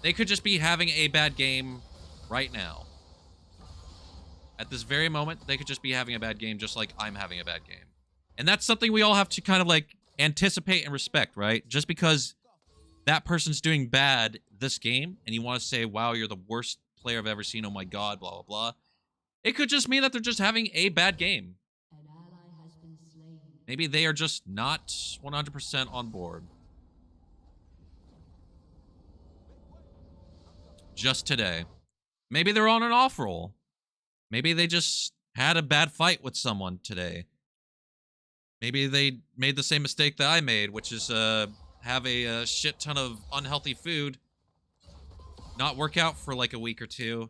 they could just be having a bad game right now. At this very moment, they could just be having a bad game just like I'm having a bad game. And that's something we all have to kind of like anticipate and respect, right? Just because that person's doing bad this game and you want to say, wow, you're the worst player I've ever seen, oh my god, blah, blah, blah. It could just mean that they're just having a bad game. Maybe they are just not 100% on board. Just today. Maybe they're on an off roll. Maybe they just had a bad fight with someone today. Maybe they made the same mistake that I made, which is have a shit ton of unhealthy food, not work out for like a week or two,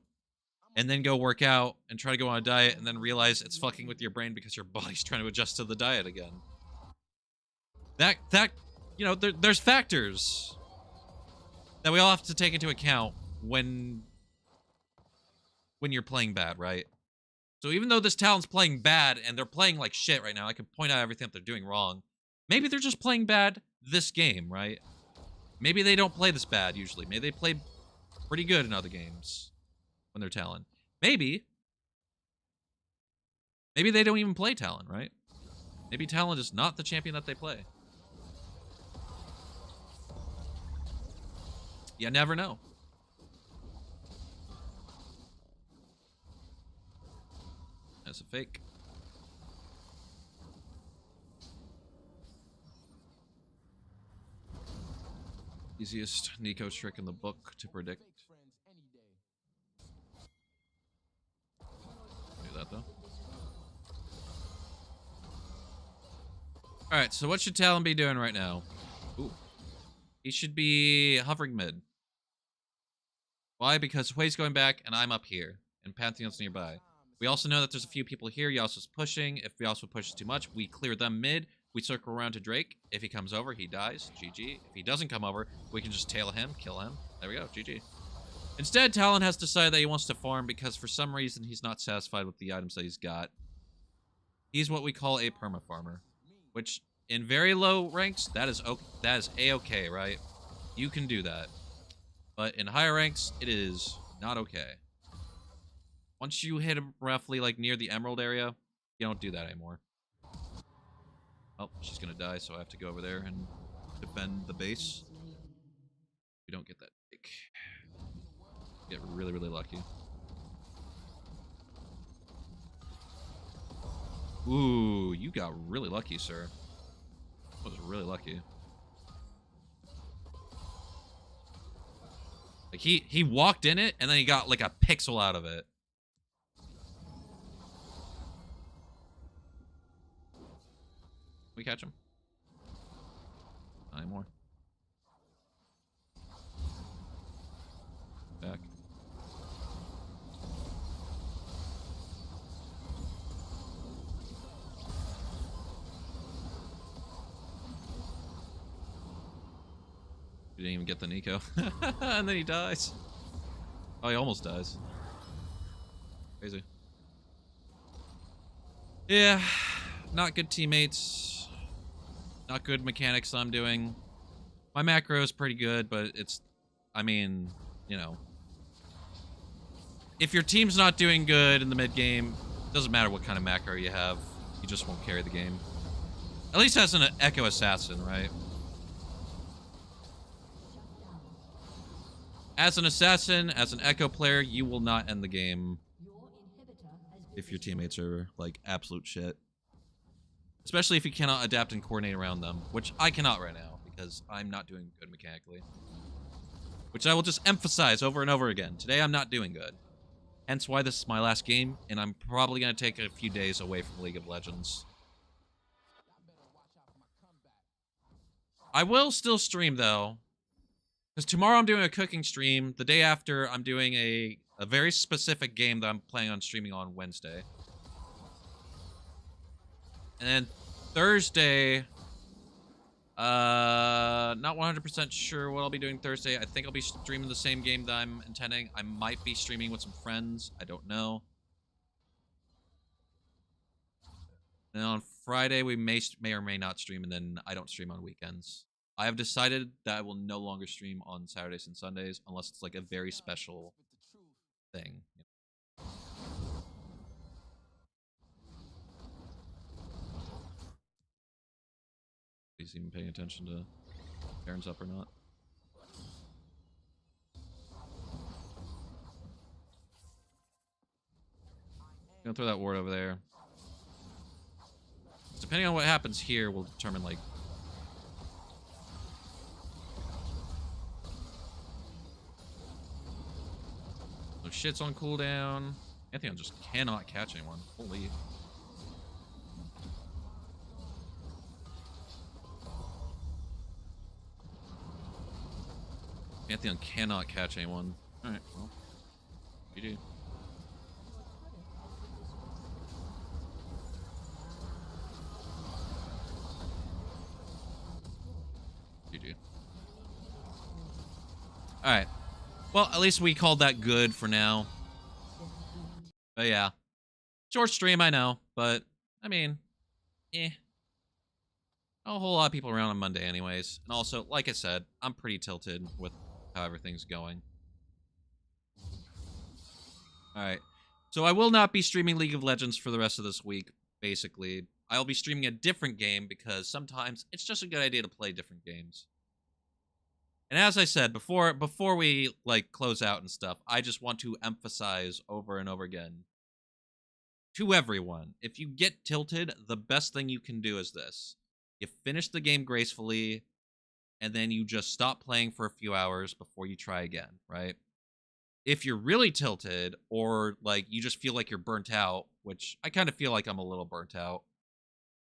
and then go work out and try to go on a diet and then realize it's fucking with your brain because your body's trying to adjust to the diet again. That you know, there's factors that we all have to take into account when you're playing bad, right? So even though this Talon's playing bad and they're playing like shit right now, I can point out everything that they're doing wrong. Maybe they're just playing bad this game, right? Maybe they don't play this bad usually. Maybe they play pretty good in other games when they're Talon. Maybe they don't even play Talon, right? Maybe Talon is not the champion that they play. You never know. That's a fake. Easiest Nico trick in the book to predict. Do that though. Alright, so what should Talon be doing right now? Ooh. He should be hovering mid. Why? Because Hui's going back and I'm up here. And Pantheon's nearby. We also know that there's a few people here. Yasuo's pushing. If Yasuo pushes too much, we clear them mid. We circle around to Drake. If he comes over, he dies. GG. If he doesn't come over, we can just tail him, kill him. There we go. GG. Instead, Talon has decided that he wants to farm because for some reason he's not satisfied with the items that he's got. He's what we call a perma-farmer. Which, in very low ranks, that is A-okay, right? You can do that. But in higher ranks, it is not okay. Once you hit him roughly like near the emerald area, you don't do that anymore. Oh, she's gonna die, so I have to go over there and defend the base. We don't get that pick. Get really, really lucky. Ooh, you got really lucky, sir. That was really lucky. Like he walked in it and then he got like a pixel out of it. We catch him? Not anymore. Back. He didn't even get the Nico. And then he dies. Oh, he almost dies. Crazy. Yeah, not good teammates. Not good mechanics I'm doing. My macro is pretty good, but it's... I mean, you know. If your team's not doing good in the mid-game, it doesn't matter what kind of macro you have. You just won't carry the game. At least as an Echo Assassin, right? As an assassin, as an Echo player, you will not end the game if your teammates are, like, absolute shit. Especially if you cannot adapt and coordinate around them, which I cannot right now, because I'm not doing good mechanically. Which I will just emphasize over and over again. Today I'm not doing good. Hence why this is my last game, and I'm probably going to take a few days away from League of Legends. I will still stream, though. Because tomorrow I'm doing a cooking stream. The day after, I'm doing a very specific game that I'm planning on streaming on Wednesday. And then Thursday, not 100% sure what I'll be doing Thursday. I think I'll be streaming the same game that I'm intending. I might be streaming with some friends. I don't know. And on Friday, we may or may not stream, and then I don't stream on weekends. I have decided that I will no longer stream on Saturdays and Sundays unless it's like a very special thing. He's even paying attention to Aaron's up or not. Gonna throw that ward over there. Depending on what happens here will determine like no shit's on cooldown. Pantheon just cannot catch anyone. Holy. Pantheon cannot catch anyone. Alright, well. GG. GG. Alright. Well, at least we called that good for now. But yeah. Short stream, I know. But, I mean, eh. Not a whole lot of people around on Monday anyways. And also, like I said, I'm pretty tilted with how everything's going. Alright. So I will not be streaming League of Legends for the rest of this week, basically. I'll be streaming a different game because sometimes it's just a good idea to play different games. And as I said before we like close out and stuff, I just want to emphasize over and over again to everyone, if you get tilted, the best thing you can do is this. You finish the game gracefully, and then you just stop playing for a few hours before you try again, right? If you're really tilted, or like you just feel like you're burnt out, which I kind of feel like I'm a little burnt out,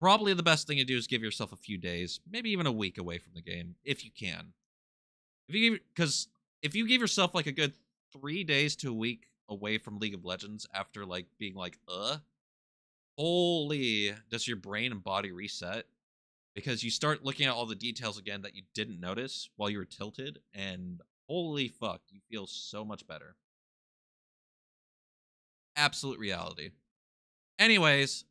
probably the best thing to do is give yourself a few days, maybe even a week away from the game, if you can. Because if you give yourself like a good 3 days to a week away from League of Legends after like being like, holy, does your brain and body reset? Because you start looking at all the details again that you didn't notice while you were tilted, and holy fuck, you feel so much better. Absolute reality. Anyways,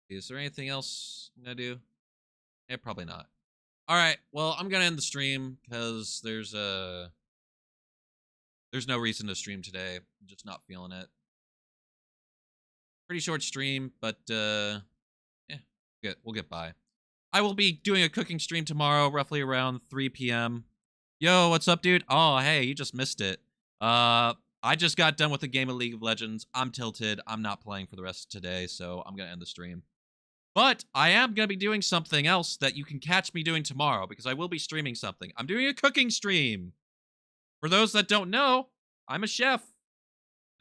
is there anything else I'm gonna do? Yeah, probably not. All right, well, I'm gonna end the stream because there's no reason to stream today. I'm just not feeling it. Pretty short stream, but yeah, we'll get by. I will be doing a cooking stream tomorrow, roughly around 3 p.m. Yo, what's up, dude? Oh, hey, you just missed it. I just got done with a game of League of Legends. I'm tilted. I'm not playing for the rest of today, so I'm gonna end the stream. But I am going to be doing something else that you can catch me doing tomorrow, because I will be streaming something. I'm doing a cooking stream. For those that don't know, I'm a chef.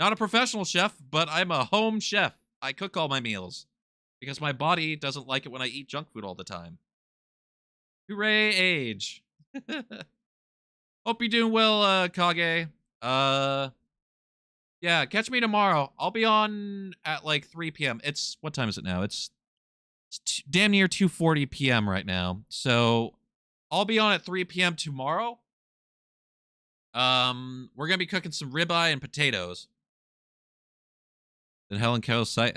Not a professional chef, but I'm a home chef. I cook all my meals because my body doesn't like it when I eat junk food all the time. Hooray, age. Hope you're doing well, Kage. Yeah, catch me tomorrow. I'll be on at like 3 p.m. What time is it now? It's damn near 2:40 p.m. right now. So I'll be on at 3 p.m. tomorrow. We're gonna be cooking some ribeye and potatoes. Then Helen Kell's site.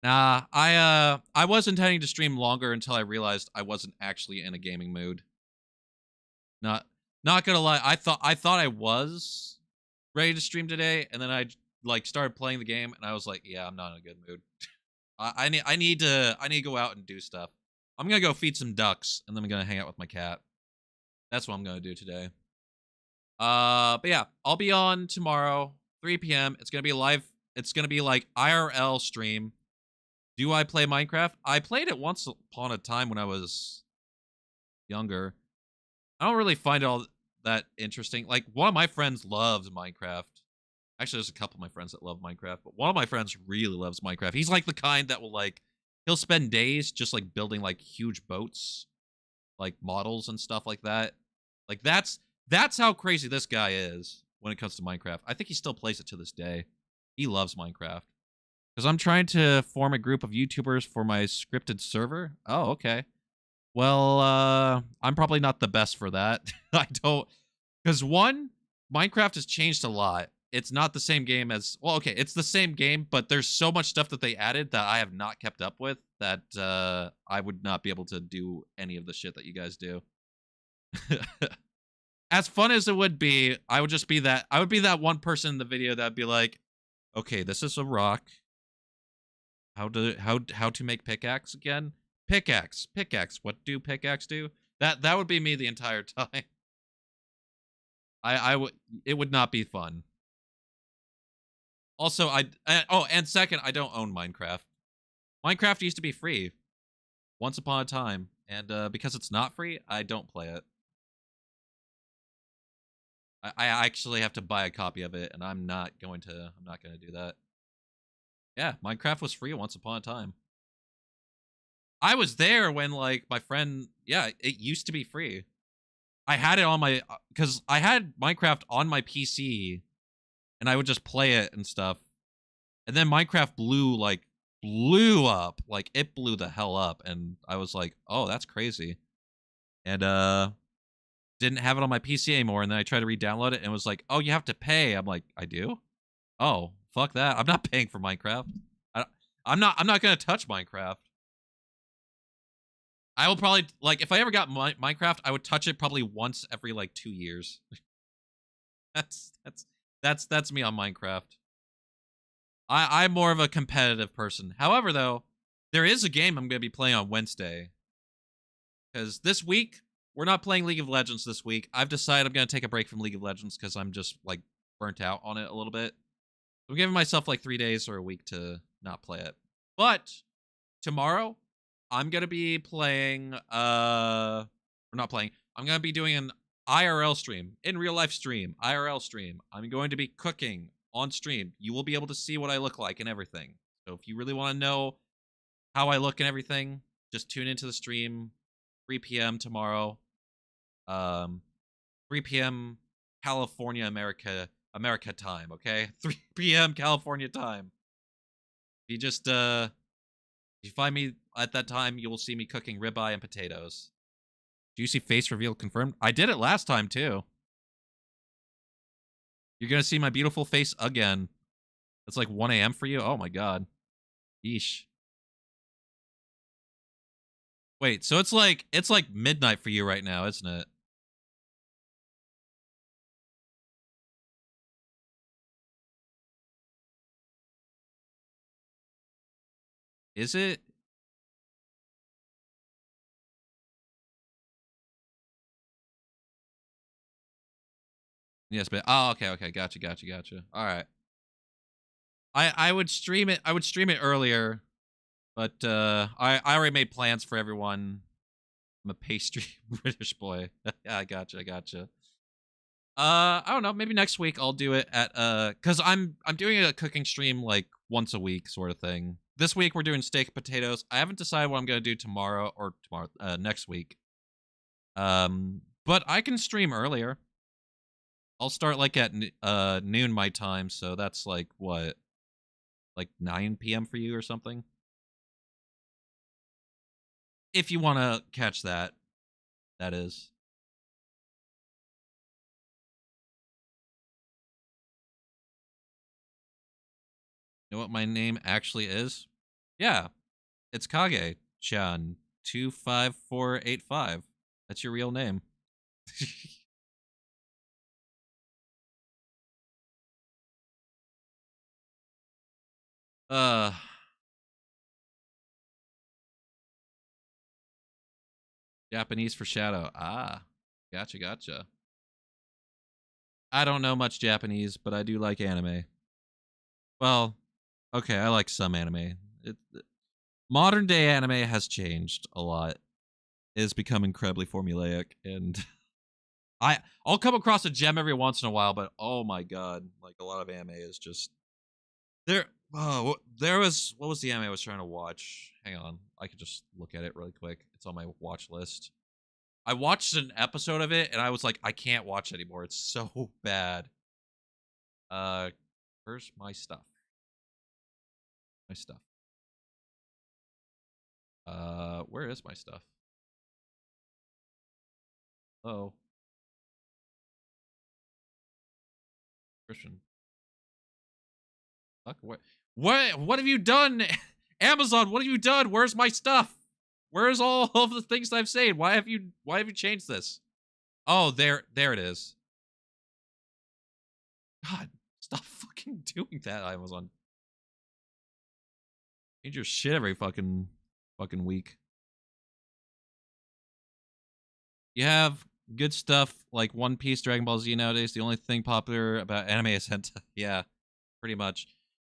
Nah, I was intending to stream longer until I realized I wasn't actually in a gaming mood. Not gonna lie, I thought I was ready to stream today, and then I like started playing the game, and I was like, yeah, I'm not in a good mood. I need to go out and do stuff. I'm gonna go feed some ducks, and then I'm gonna hang out with my cat. That's what I'm gonna do today. But yeah, I'll be on tomorrow, 3 p.m. It's gonna be live. It's gonna be like IRL stream. Do I play Minecraft? I played it once upon a time when I was younger. I don't really find it all that interesting. Like, one of my friends loves Minecraft. Actually, there's a couple of my friends that love Minecraft, but one of my friends really loves Minecraft. He's like the kind that will like, he'll spend days just like building like huge boats, like models and stuff like that. Like that's how crazy this guy is when it comes to Minecraft. I think he still plays it to this day. He loves Minecraft. Because I'm trying to form a group of YouTubers for my scripted server. Oh, okay. Well, I'm probably not the best for that. I don't, because one, Minecraft has changed a lot. It's not the same game as, well, okay, it's the same game, but there's so much stuff that they added that I have not kept up with that I would not be able to do any of the shit that you guys do. As fun as it would be, I would be that one person in the video that'd be like, okay, this is a rock. How to make pickaxe again? Pickaxe. What do pickaxe do? That would be me the entire time. It would not be fun. Also, and second, I don't own Minecraft. Minecraft used to be free once upon a time, and because it's not free, I don't play it. I actually have to buy a copy of it, and I'm not going to do that. Yeah, Minecraft was free once upon a time. I was there when, like, my friend, yeah, it used to be free. I had it on my, because I had Minecraft on my PC, and I would just play it and stuff. And then Minecraft blew up. Like, it blew the hell up, and I was like, oh, that's crazy. And, didn't have it on my PC anymore, and then I tried to re-download it, and it was like, oh, you have to pay. I'm like, I do? Oh, fuck that. I'm not paying for Minecraft. I'm not gonna touch Minecraft. I will probably, like, if I ever got Minecraft, I would touch it probably once every like 2 years. that's me on Minecraft. I'm more of a competitive person. However, though, there is a game I'm gonna be playing on Wednesday. because this week we're not playing League of Legends this week. I've decided I'm gonna take a break from League of Legends because I'm just like burnt out on it a little bit. I'm giving myself like 3 days or a week to not play it. But tomorrow, I'm gonna be playing. Or not playing. I'm gonna be doing an IRL stream, in real life stream, IRL stream. I'm going to be cooking on stream. You will be able to see what I look like and everything. So if you really want to know how I look and everything, just tune into the stream. 3 p.m. tomorrow. 3 p.m. California, America time. Okay, 3 p.m. California time. If you just if you find me at that time, you will see me cooking ribeye and potatoes. Juicy face reveal confirmed. I did it last time too. You're gonna see my beautiful face again. It's like 1 a.m. for you. Oh my god. Yeesh. Wait, so it's like midnight for you right now, isn't it? Is it? Yes, but oh, okay, gotcha. All right. I would stream it. I would stream it earlier, but I already made plans for everyone. I'm a pastry British boy. Yeah, I gotcha. I don't know. Maybe next week I'll do it at because I'm doing a cooking stream like once a week sort of thing. This week we're doing steak and potatoes. I haven't decided what I'm gonna do tomorrow next week. But I can stream earlier. I'll start like at noon my time, so that's like what, like 9 p.m. for you or something. If you want to catch that, that is. You know what my name actually is? Yeah, it's Kage-chan 25485. That's your real name. uh Japanese for shadow. Ah, gotcha. I don't know much Japanese, but I do like anime. Well, okay, I like some anime. Modern day anime has changed a lot. It has become incredibly formulaic, and I'll come across a gem every once in a while, but oh my god, like a lot of anime is just there. Oh, there was what was the anime I was trying to watch? Hang on, I could just look at it really quick. It's on my watch list. I watched an episode of it, and I was like, I can't watch anymore. It's so bad. Uh, where's my stuff? My stuff. Where is my stuff? Oh, Christian. Fuck, what have you done? Amazon, what have you done? Where's my stuff? Where's all of the things I've said? Why have you changed this? Oh, there it is. God, stop fucking doing that, Amazon. Change your shit every fucking week. You have good stuff like One Piece, Dragon Ball Z nowadays. The only thing popular about anime is hentai. Yeah, pretty much.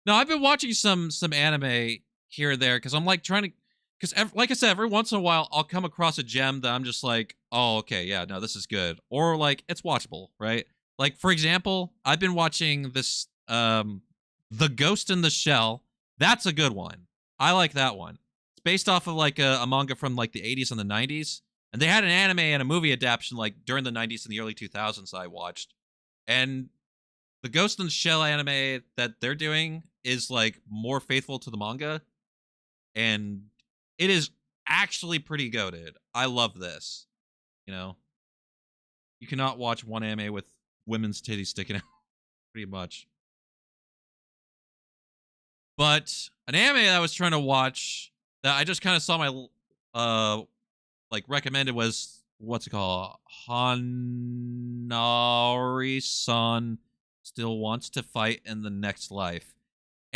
No, I've been watching some anime here or there because I'm like trying to, because like I said, every once in a while I'll come across a gem that I'm just like, oh, okay, yeah, no, this is good, or like it's watchable, right? Like for example, I've been watching this, The Ghost in the Shell. That's a good one. I like that one. It's based off of like a manga from like the 80s and the 90s, and they had an anime and a movie adaptation like during the 90s and the early 2000s I watched, and the Ghost in the Shell anime that they're doing is like more faithful to the manga, and it is actually pretty goated. I love this. You know, you cannot watch one anime with women's titties sticking out, pretty much. But an anime that I was trying to watch that I just kind of saw my like recommended was what's it called? Hanari-san still wants to fight in the next life.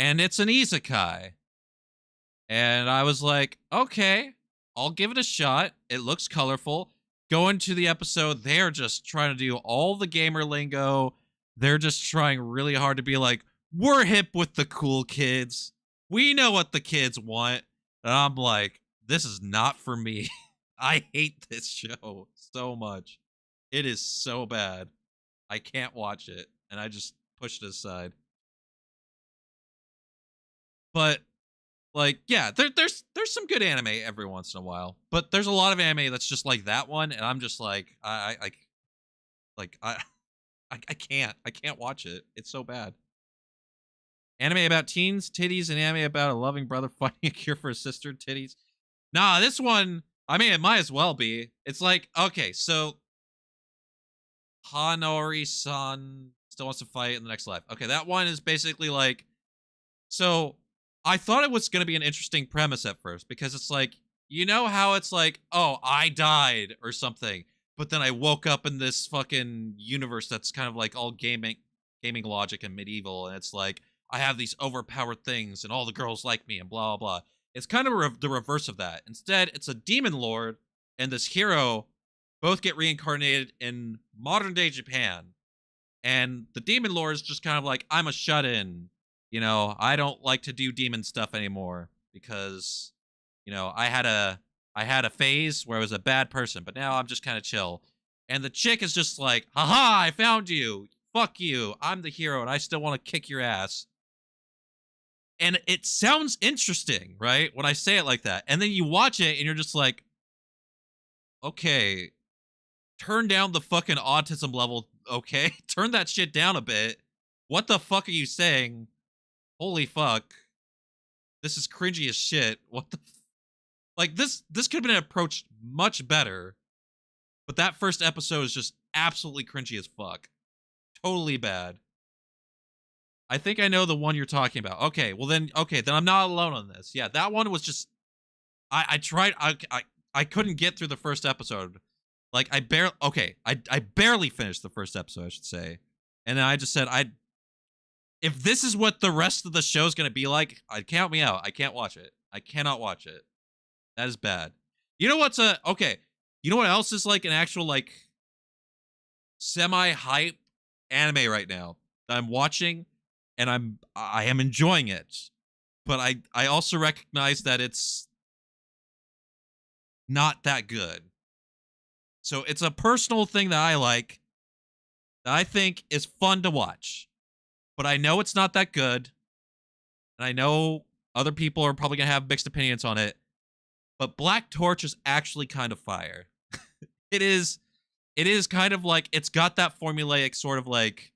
And it's an isekai. And I was like, okay, I'll give it a shot. It looks colorful. Go into the episode, they're just trying to do all the gamer lingo. They're just trying really hard to be like, we're hip with the cool kids. We know what the kids want. And I'm like, this is not for me. I hate this show so much. It is so bad. I can't watch it. And I just pushed it aside. But like, yeah, there's some good anime every once in a while, but there's a lot of anime that's just like that one, and I'm just like, I can't watch it. It's so bad. Anime about teens, titties, and anime about a loving brother finding a cure for his sister, titties. Nah, this one, I mean, it might as well be. It's like, okay, so Hanori-san still wants to fight in the next life. Okay, that one is basically like, so I thought it was going to be an interesting premise at first because it's like, you know how it's like, oh, I died or something, but then I woke up in this fucking universe that's kind of like all gaming logic and medieval, and it's like I have these overpowered things and all the girls like me and blah blah blah. It's kind of the reverse of that. Instead, it's a demon lord and this hero both get reincarnated in modern day Japan, and the demon lord is just kind of like, I'm a shut-in. You know, I don't like to do demon stuff anymore because, you know, I had a phase where I was a bad person, but now I'm just kind of chill. And the chick is just like, haha, I found you. Fuck you. I'm the hero and I still want to kick your ass. And it sounds interesting, right? When I say it like that. And then you watch it and you're just like, okay, turn down the fucking autism level, okay? Turn that shit down a bit. What the fuck are you saying? Holy fuck. This is cringy as shit. What the like this could have been approached much better. But that first episode is just absolutely cringy as fuck. Totally bad. I think I know the one you're talking about. Okay, well then I'm not alone on this. Yeah, that one was just I tried I couldn't get through the first episode. Like I barely finished the first episode, I should say. And then I just said if this is what the rest of the show is going to be like, count me out. I can't watch it. I cannot watch it. That is bad. You know what's okay. You know what else is like an actual like semi-hype anime right now that I'm watching and I am enjoying it. But I also recognize that it's not that good. So it's a personal thing that I like that I think is fun to watch. But I know it's not that good. And I know other people are probably going to have mixed opinions on it. But Black Torch is actually kind of fire. It is kind of like, it's got that formulaic sort of like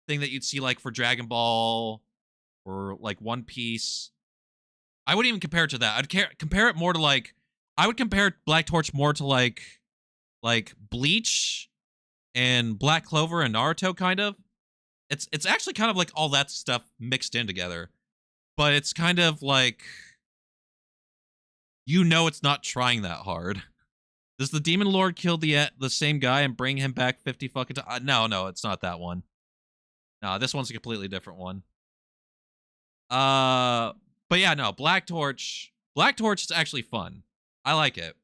thing that you'd see like for Dragon Ball or like One Piece. I wouldn't even compare it to that. I'd compare it more to like, I would compare Black Torch more to like Bleach and Black Clover and Naruto kind of. It's actually kind of like all that stuff mixed in together. But it's kind of like, you know, it's not trying that hard. Does the Demon Lord kill the same guy and bring him back 50 fucking times? No, it's not that one. No, this one's a completely different one. But yeah, no, Black Torch is actually fun. I like it.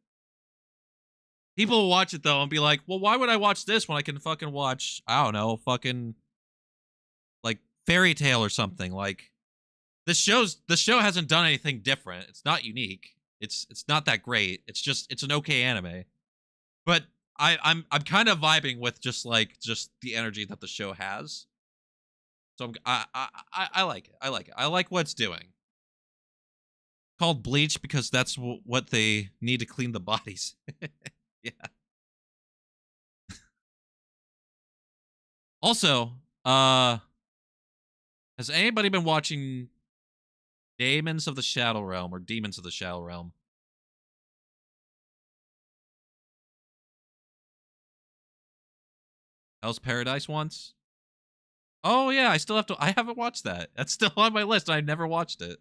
People will watch it though and be like, well, why would I watch this when I can fucking watch, I don't know, fucking like Fairy Tail or something? Like the show hasn't done anything different. It's not unique. It's not that great. It's an okay anime. But I'm kind of vibing with just the energy that the show has. So I like it. I like it. I like what it's doing. Called Bleach because that's what they need to clean the bodies. Yeah. Also, has anybody been watching Demons of the Shadow Realm or Demons of the Shadow Realm? Hell's Paradise once? Oh yeah, I haven't watched that. That's still on my list. I've never watched it.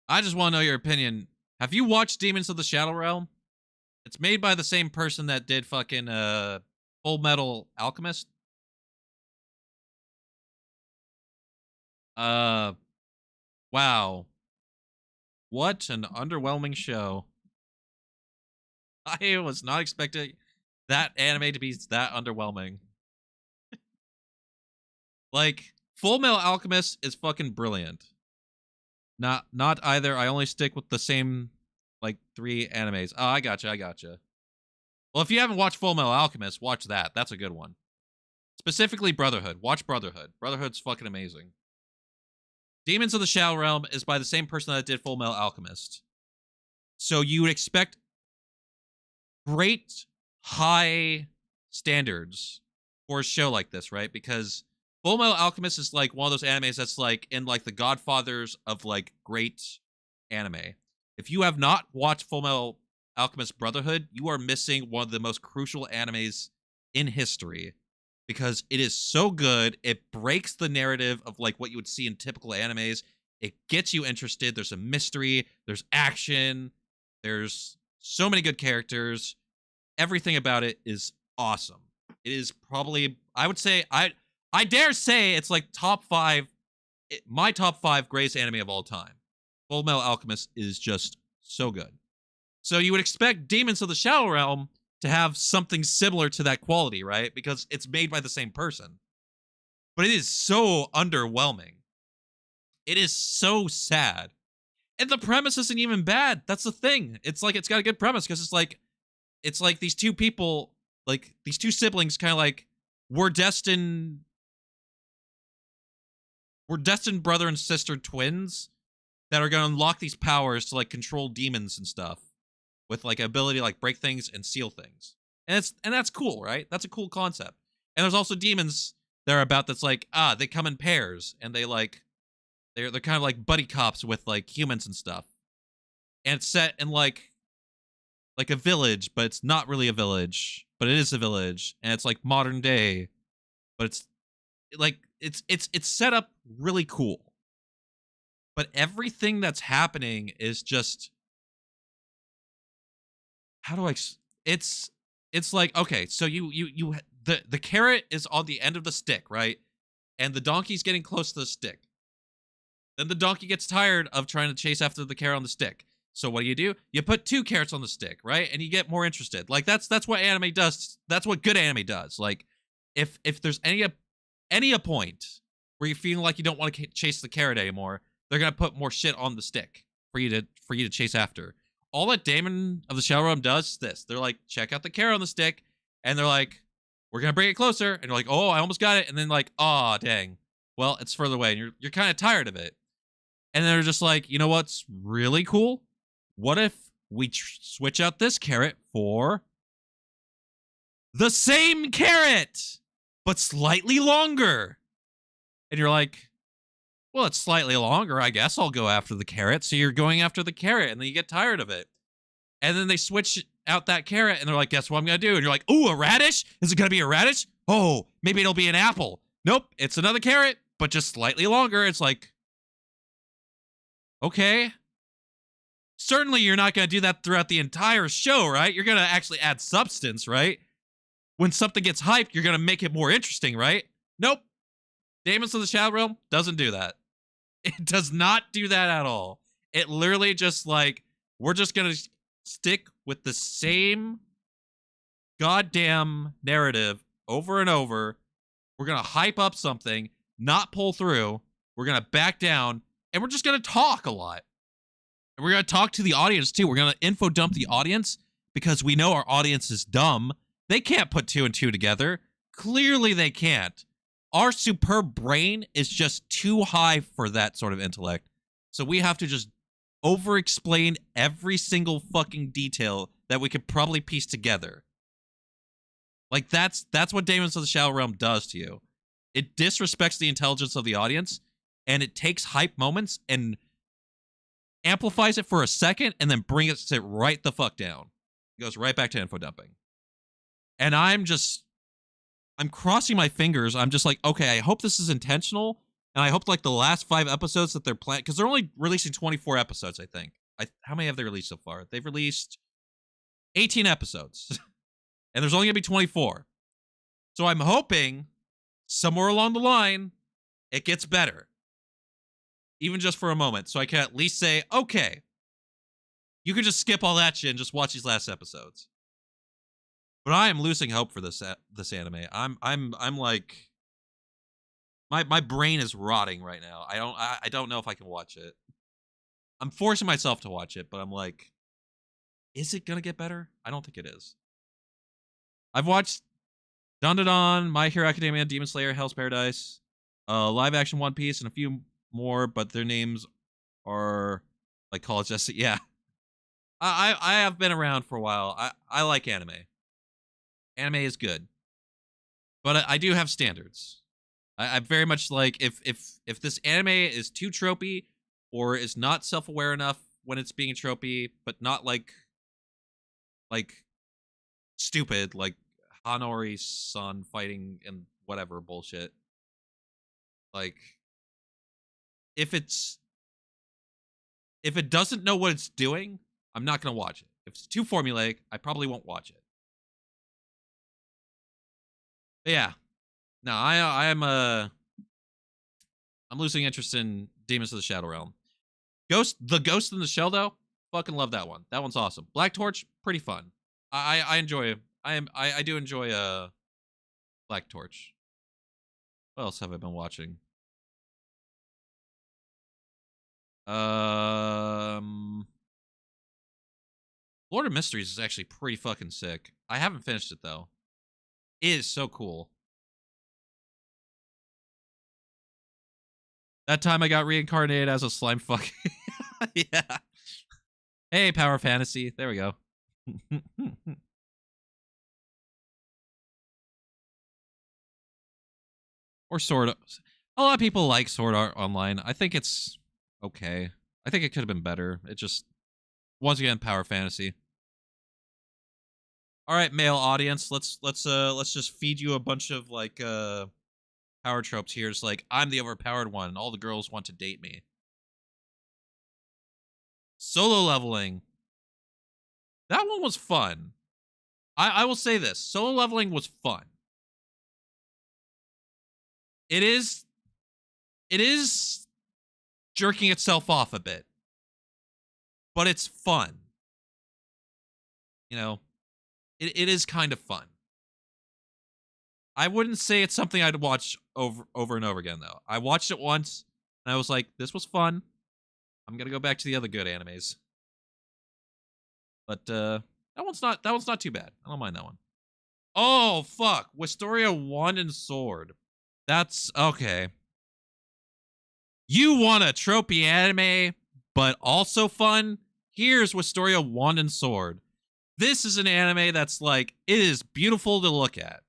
I just want to know your opinion. Have you watched Demons of the Shadow Realm? It's made by the same person that did fucking Full Metal Alchemist. Wow. What an underwhelming show. I was not expecting that anime to be that underwhelming. Like, Full Metal Alchemist is fucking brilliant. Not either. I only stick with the same like 3 animes. Oh, I gotcha. Well, if you haven't watched Full Metal Alchemist, watch that. That's a good one. Specifically Brotherhood. Watch Brotherhood. Brotherhood's fucking amazing. Demons of the Shadow Realm is by the same person that did Full Metal Alchemist. So you would expect great high standards for a show like this, right? Because Full Metal Alchemist is like one of those animes that's like in like the godfathers of like great anime. If you have not watched Full Metal Alchemist Brotherhood, you are missing one of the most crucial animes in history because it is so good. It breaks the narrative of like what you would see in typical animes. It gets you interested. There's a mystery, there's action, there's so many good characters. Everything about it is awesome. It is probably, I would say, I dare say it's like my top 5 greatest anime of all time. Full Metal Alchemist is just so good. So you would expect Demons of the Shadow Realm to have something similar to that quality, right? Because it's made by the same person. But it is so underwhelming. It is so sad. And the premise isn't even bad. That's the thing. It's like it's got a good premise because it's like these two people, like these two siblings kind of like were destined brother and sister twins that are going to unlock these powers to like control demons and stuff with like ability to like break things and seal things. And that's cool, right? That's a cool concept. And there's also demons that are about that's like, they come in pairs and they like they're kind of like buddy cops with like humans and stuff. And it's set in like a village, but it's not really a village, but it is a village, and it's like modern day, but it's like it's set up really cool. But everything that's happening is just how do I it's like, okay, so you the carrot is on the end of the stick, right? And the donkey's getting close to the stick. Then the donkey gets tired of trying to chase after the carrot on the stick. So what do? You put 2 carrots on the stick, right? And you get more interested. Like that's what anime does. That's what good anime does. Like if there's any a point where you're feeling like you don't want to chase the carrot anymore, they're gonna put more shit on the stick for you to chase after. All that Demon of the Shadow Realm does is this. They're like, check out the carrot on the stick, and they're like, we're gonna bring it closer, and you're like, oh, I almost got it, and then like, oh dang, well, it's further away, and you're kind of tired of it. And they're just like, you know what's really cool? What if we switch out this carrot for the same carrot, but slightly longer? And you're like, well, it's slightly longer. I guess I'll go after the carrot. So you're going after the carrot, and then you get tired of it. And then they switch out that carrot, and they're like, guess what I'm going to do? And you're like, ooh, a radish? Is it going to be a radish? Oh, maybe it'll be an apple. Nope, it's another carrot, but just slightly longer. It's like, okay. Certainly you're not going to do that throughout the entire show, right? You're going to actually add substance, right? When something gets hyped, you're going to make it more interesting, right? Nope. Demons of the Shadow Realm doesn't do that. It does not do that at all. It literally just like, we're just going to stick with the same goddamn narrative over and over. We're going to hype up something, not pull through. We're going to back down, and we're just going to talk a lot. And we're going to talk to the audience, too. We're going to info dump the audience because we know our audience is dumb. They can't put 2 and 2 together. Clearly, they can't. Our superb brain is just too high for that sort of intellect. So we have to just over-explain every single fucking detail that we could probably piece together. Like, that's what Demons of the Shadow Realm does to you. It disrespects the intelligence of the audience, and it takes hype moments and amplifies it for a second, and then brings it right the fuck down. It goes right back to info dumping. And I'm crossing my fingers. I'm just like, okay, I hope this is intentional, and I hope like the last 5 episodes that they're planning, because they're only releasing 24 episodes, I think. How many have they released so far? They've released 18 episodes, and there's only gonna be 24. So I'm hoping somewhere along the line it gets better. even just for a moment, so I can at least say, okay, you could just skip all that shit and just watch these last episodes. But I am losing hope for this anime. I'm like, my brain is rotting right now. I don't know if I can watch it. I'm forcing myself to watch it, but I'm like, is it gonna get better? I don't think it is. I've watched Dandadan, My Hero Academia, Demon Slayer, Hell's Paradise, live action One Piece, and a few more, but their names are like College SC. Yeah, I have been around for a while. I like anime. Anime is good, but I do have standards. I very much like if this anime is too tropey or is not self-aware enough when it's being tropey, but not like stupid, like Hanori's son fighting and whatever bullshit. Like if it doesn't know what it's doing, I'm not gonna watch it. If it's too formulaic, I probably won't watch it. But yeah, no, I'm losing interest in Demons of the Shadow Realm. The Ghost in the Shell though, fucking love that one. That one's awesome. Black Torch, pretty fun. I enjoy. I do enjoy Black Torch. What else have I been watching? Lord of Mysteries is actually pretty fucking sick. I haven't finished it though. It is so cool. That time I got reincarnated as a slime fuck. Yeah. Hey, Power Fantasy. There we go. Or Sword. A lot of people like Sword Art Online. I think it's okay. I think it could have been better. It just, once again, Power Fantasy. All right, male audience, let's just feed you a bunch of like power tropes here. It's like, I'm the overpowered one and all the girls want to date me. Solo leveling. That one was fun. I will say this. Solo leveling was fun. It is jerking itself off a bit. But it's fun. You know, it is kind of fun. I wouldn't say it's something I'd watch over and over again though. I watched it once and I was like, this was fun. I'm gonna go back to the other good animes. But that one's not too bad. I don't mind that one. Oh fuck. Wisteria Wand and Sword. That's okay. You want a tropey anime, but also fun? Here's Wisteria Wand and Sword. This is an anime that's like, it is beautiful to look at.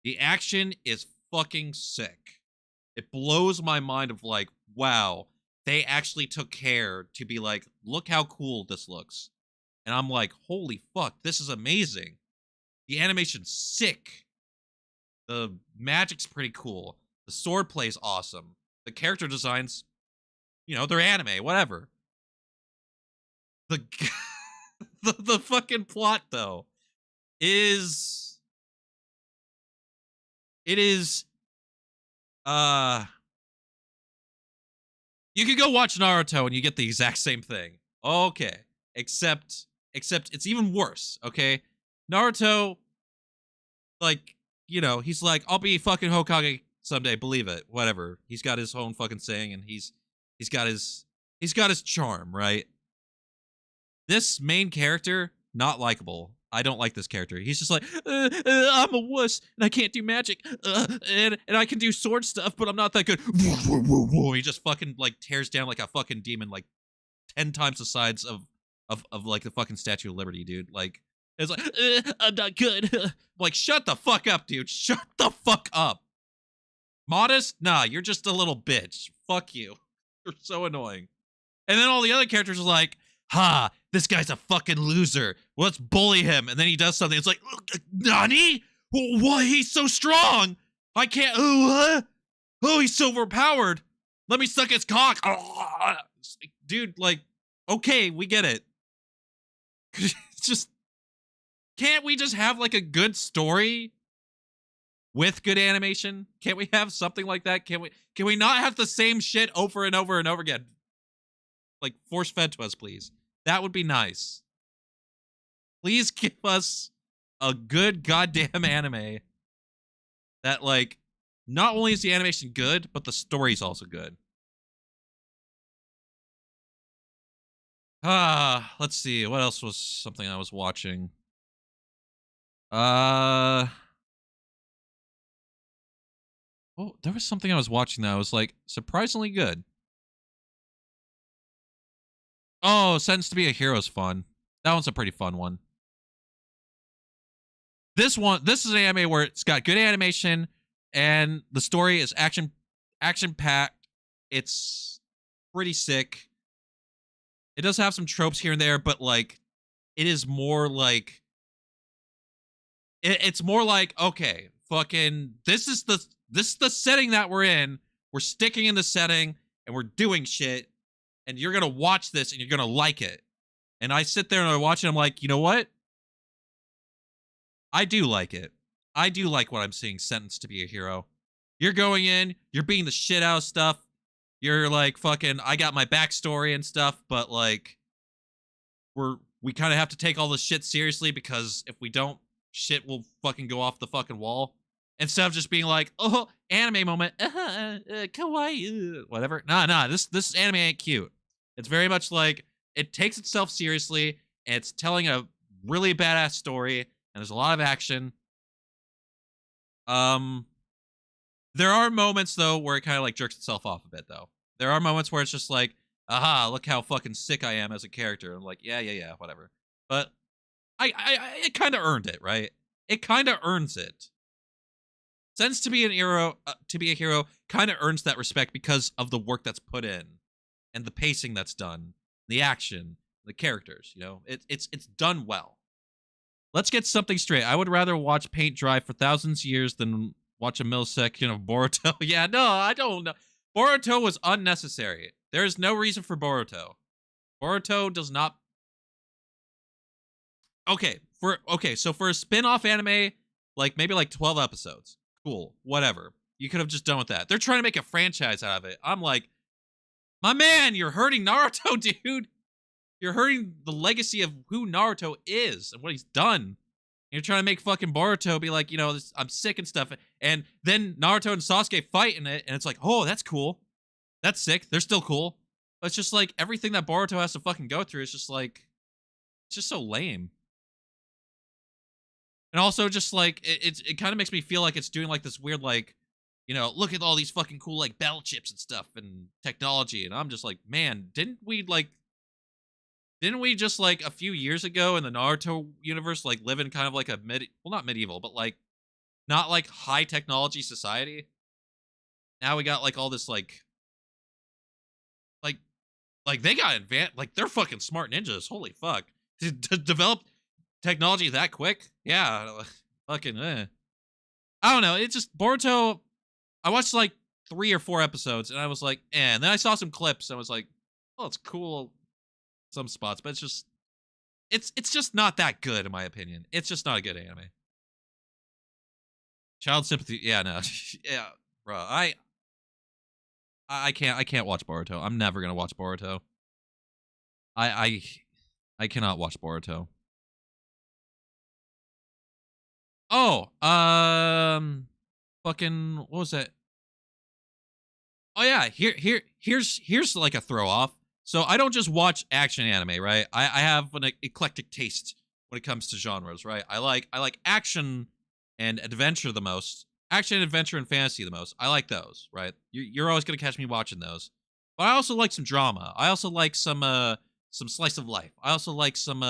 The action is fucking sick. It blows my mind of like, wow, they actually took care to be like, look how cool this looks. And I'm like, holy fuck, this is amazing. The animation's sick. The magic's pretty cool. The sword play's awesome. The character designs, you know, they're anime, whatever. The the fucking plot though is you could go watch Naruto and you get the exact same thing. Okay. Except it's even worse, okay? Naruto, like, you know, he's like, I'll be fucking Hokage someday, believe it. Whatever. He's got his own fucking saying and he's got his charm, right? This main character, not likable. I don't like this character. He's just like, I'm a wuss and I can't do magic, and I can do sword stuff, but I'm not that good. He just fucking like tears down like a fucking demon, like 10 times the size of like the fucking Statue of Liberty, dude. Like, it's like, I'm not good. Like, shut the fuck up, dude. Shut the fuck up. Modest? Nah, you're just a little bitch. Fuck you. You're so annoying. And then all the other characters are like, ha, this guy's a fucking loser. Let's bully him. And then he does something. It's like, Nani? Why? He's so strong. I can't. Oh, he's so overpowered. Let me suck his cock. Dude, like, okay, we get it. It's just, can't we just have like a good story? with good animation? Can't we have something like that? Can we not have the same shit over and over and over again? Like, force fed to us, please. That would be nice. Please give us a good goddamn anime that, like, not only is the animation good, but the story's also good. Let's see. What else was something I was watching? Oh, there was something I was watching that was, like, surprisingly good. Oh, Sentenced to be a Hero's fun. That one's a pretty fun one. This is an anime where it's got good animation and the story is action packed. It's pretty sick. It does have some tropes here and there, but like it is more like it's more like, okay, fucking this is the setting that we're in. We're sticking in the setting and we're doing shit, and you're gonna watch this and you're gonna like it. And I sit there and I watch it, I'm like, you know what? I do like it. I do like what I'm seeing Sentenced to be a Hero. You're going in, you're beating the shit out of stuff. You're like, fucking, I got my backstory and stuff, but like, we kind of have to take all this shit seriously because if we don't, shit will fucking go off the fucking wall. Instead of just being like, oh, anime moment, kawaii, whatever. Nah, this anime ain't cute. It's very much like, it takes itself seriously, and it's telling a really badass story, and there's a lot of action. There are moments though where it kind of like jerks itself off a bit though. There are moments where it's just like, aha, look how fucking sick I am as a character. I'm like, yeah, whatever. But I it kind of earned it, right? It kind of earns it. Sense to be a hero kind of earns that respect because of the work that's put in and the pacing that's done, the action, the characters, you know. It's done well. Let's get something straight. I would rather watch paint dry for thousands of years than watch a millisection of Boruto. Yeah, no, I don't know. Boruto was unnecessary. There is no reason for Boruto. Boruto does not. Okay, so for a spin-off anime, like maybe like 12 episodes. Cool, whatever. You could have just done with that. They're trying to make a franchise out of it. I'm like, my man, you're hurting Naruto, dude. You're hurting the legacy of who Naruto is and what he's done. You're trying to make fucking Boruto be like, you know, I'm sick and stuff. And then Naruto and Sasuke fight in it, and it's like, oh, that's cool. That's sick. They're still cool. But it's just like everything that Boruto has to fucking go through is just like, it's just so lame. And also just like, it kind of makes me feel like it's doing like this weird, like, you know, look at all these fucking cool like battle chips and stuff and technology. And I'm just like, man, didn't we just like a few years ago in the Naruto universe like live in kind of like a not medieval, but like not like high technology society? Now we got like all this like they got advanced, like they're fucking smart ninjas. Holy fuck. To develop technology that quick? Yeah, fucking I don't know. It's just Boruto. I watched like 3 or 4 episodes and I was like, and then I saw some clips and I was like, oh, it's cool some spots, but it's just not that good in my opinion. It's just not a good anime. Child sympathy, yeah, no, yeah, bro. I can't watch Boruto. I'm never gonna watch Boruto. I cannot watch Boruto. Oh, fucking what was that? Oh yeah, here's like a throw off. So I don't just watch action anime, right? I have an eclectic taste when it comes to genres, right? I like action and adventure the most. Action, adventure, and fantasy the most. I like those, right? You're always gonna catch me watching those. But I also like some drama. I also like some slice of life. I also like some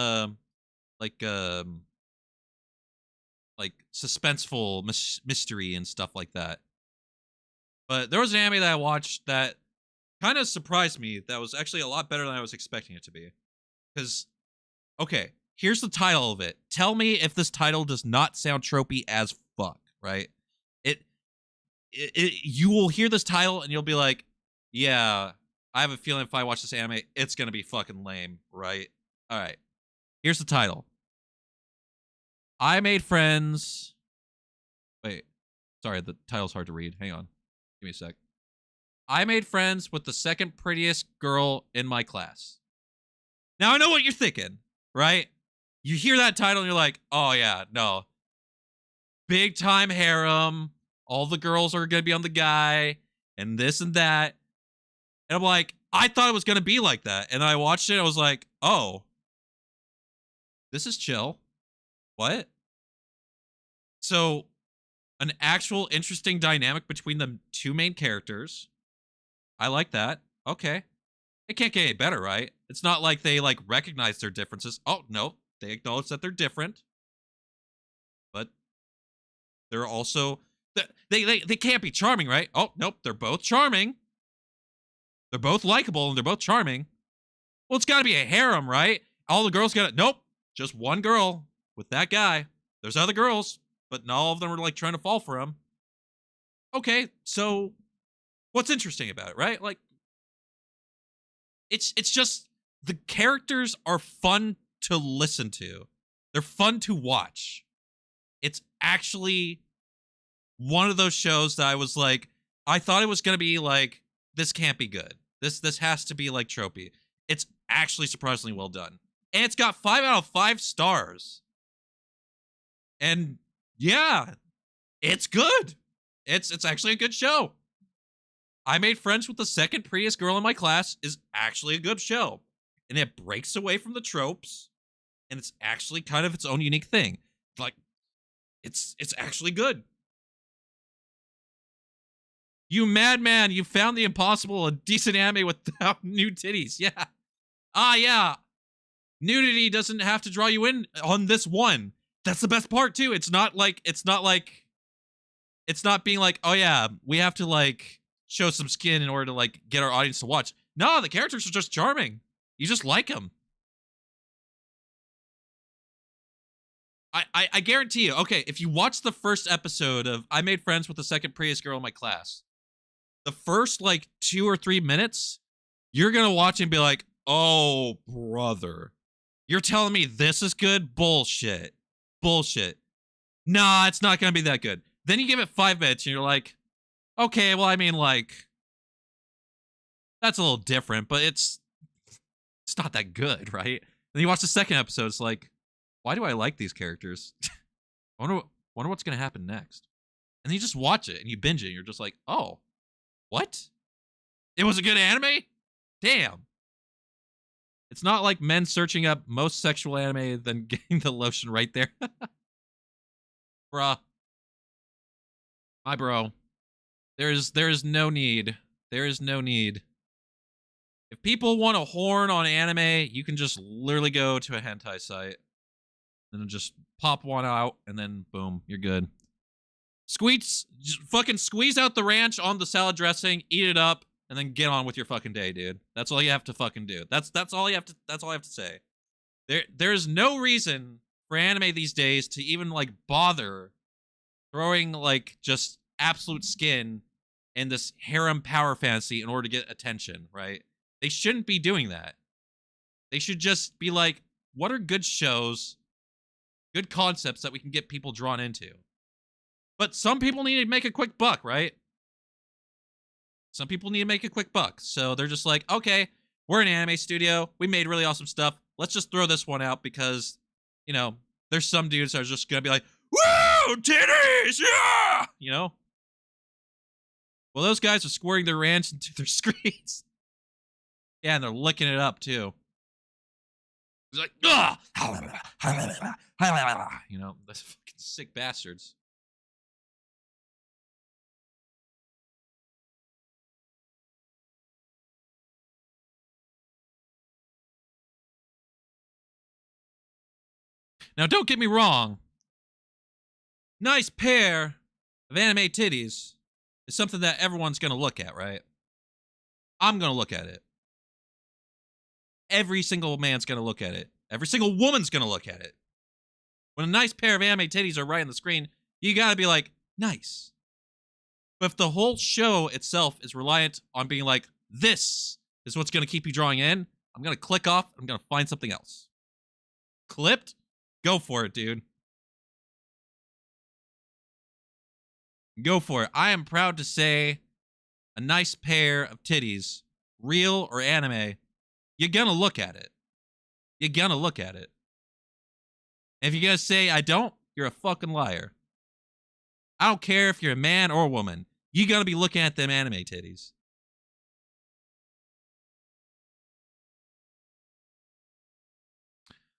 like um like suspenseful mystery and stuff like that. But there was an anime that I watched that kind of surprised me that was actually a lot better than I was expecting it to be. Because, okay, here's the title of it. Tell me if this title does not sound tropey as fuck, right? You will hear this title and you'll be like, yeah, I have a feeling if I watch this anime, it's going to be fucking lame, right? All right. Here's the title. I made friends. Wait. Sorry, the title's hard to read. Hang on. Give me a sec. I made friends with the second prettiest girl in my class. Now I know what you're thinking, right? You hear that title and you're like, oh yeah, no. Big time harem. All the girls are going to be on the guy and this and that. And I'm like, I thought it was going to be like that. And I watched it. I was like, oh, this is chill. What? So an actual interesting dynamic between the two main characters. I like that. Okay. It can't get any better, right? It's not like they like recognize their differences. Oh, no. They acknowledge that they're different. But they're also they can't be charming, right? Oh, nope, they're both charming. They're both likable and they're both charming. Well, it's got to be a harem, right? All the girls got it. Nope, just one girl with that guy. There's other girls, but not all of them are like trying to fall for him. Okay, so what's interesting about it, right? Like, it's just the characters are fun to listen to. They're fun to watch. It's actually one of those shows that I was like, I thought it was gonna be like, this can't be good. This has to be like tropey. It's actually surprisingly well done. And it's got 5 out of 5 stars. And yeah, it's good. It's actually a good show. I Made Friends with the Second Prettiest Girl in My Class is actually a good show. And it breaks away from the tropes. And it's actually kind of its own unique thing. Like, it's actually good. You madman, you found the impossible, a decent anime without nude titties. Yeah. Yeah. Nudity doesn't have to draw you in on this one. That's the best part too. It's not being like, oh yeah, we have to like show some skin in order to like get our audience to watch. No, the characters are just charming. You just like them. I guarantee you, okay, if you watch the first episode of I Made Friends with the Second Prettiest Girl in My Class, the first like 2 or 3 minutes, you're gonna watch and be like, oh brother, you're telling me this is good? Bullshit. Nah, it's not gonna be that good. Then you give it 5 minutes and you're like, okay, well, I mean, like, that's a little different, but it's not that good, right? Then you watch the second episode, it's like, why do I like these characters? I wonder what's gonna happen next. And then you just watch it and you binge it and you're just like, oh, what? It was a good anime? Damn. It's not like men searching up most sexual anime, then getting the lotion right there. Bruh. My bro. There is no need. There is no need. If people want a horn on anime, you can just literally go to a hentai site. And just pop one out, and then boom, you're good. Fucking squeeze out the ranch on the salad dressing, eat it up, and then get on with your fucking day, dude. That's all you have to fucking do. That's all you have to. That's all I have to say. There's no reason for anime these days to even like bother throwing like just absolute skin in this harem power fantasy in order to get attention, right? They shouldn't be doing that. They should just be like, what are good shows, good concepts that we can get people drawn into? But some people need to make a quick buck, right? Some people need to make a quick buck. So they're just like, okay, we're an anime studio. We made really awesome stuff. Let's just throw this one out because, you know, there's some dudes that are just going to be like, woo, titties, yeah! You know? Well, those guys are squirting their ranch into their screens. Yeah, and they're licking it up, too. It's like, ugh! You know, those fucking sick bastards. Now, don't get me wrong. Nice pair of anime titties is something that everyone's going to look at, right? I'm going to look at it. Every single man's going to look at it. Every single woman's going to look at it. When a nice pair of anime titties are right on the screen, you got to be like, nice. But if the whole show itself is reliant on being like, this is what's going to keep you drawing in, I'm going to click off. I'm going to find something else. Clipped? Go for it, dude. Go for it. I am proud to say a nice pair of titties, real or anime, you're gonna look at it. You're gonna look at it. And if you're gonna say I don't, you're a fucking liar. I don't care if you're a man or a woman. You gotta be looking at them anime titties.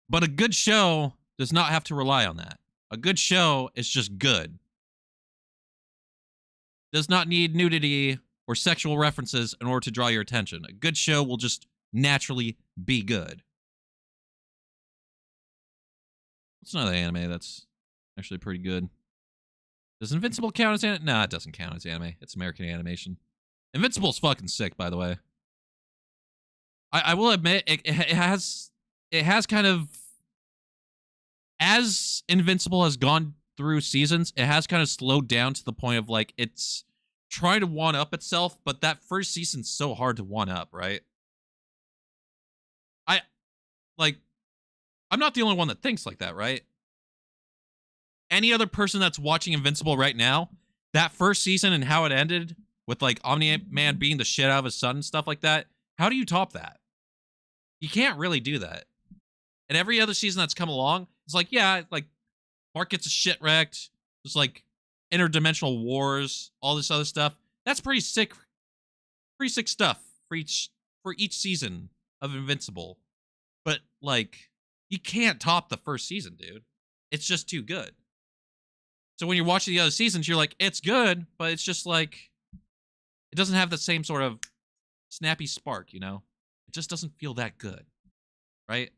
But a good show does not have to rely on that. A good show is just good. Does not need nudity or sexual references in order to draw your attention. A good show will just naturally be good. What's another anime that's actually pretty good? Does Invincible count as anime? Nah, it doesn't count as anime. It's American animation. Invincible's fucking sick, by the way. I will admit, it has kind of, as Invincible has gone through seasons, it has kind of slowed down to the point of like it's trying to one up itself, but that first season's so hard to one up, right? I'm not the only one that thinks like that, right? Any other person that's watching Invincible right now, that first season and how it ended with like Omni-Man beating the shit out of his son and stuff like that, how do you top that? You can't really do that. And every other season that's come along, it's like, yeah, like Mark gets a shit wrecked. There's like interdimensional wars, all this other stuff. That's pretty sick stuff for each season of Invincible. But like, you can't top the first season, dude. It's just too good. So when you're watching the other seasons, you're like, it's good, but it's just like, it doesn't have the same sort of snappy spark, you know? It just doesn't feel that good, right?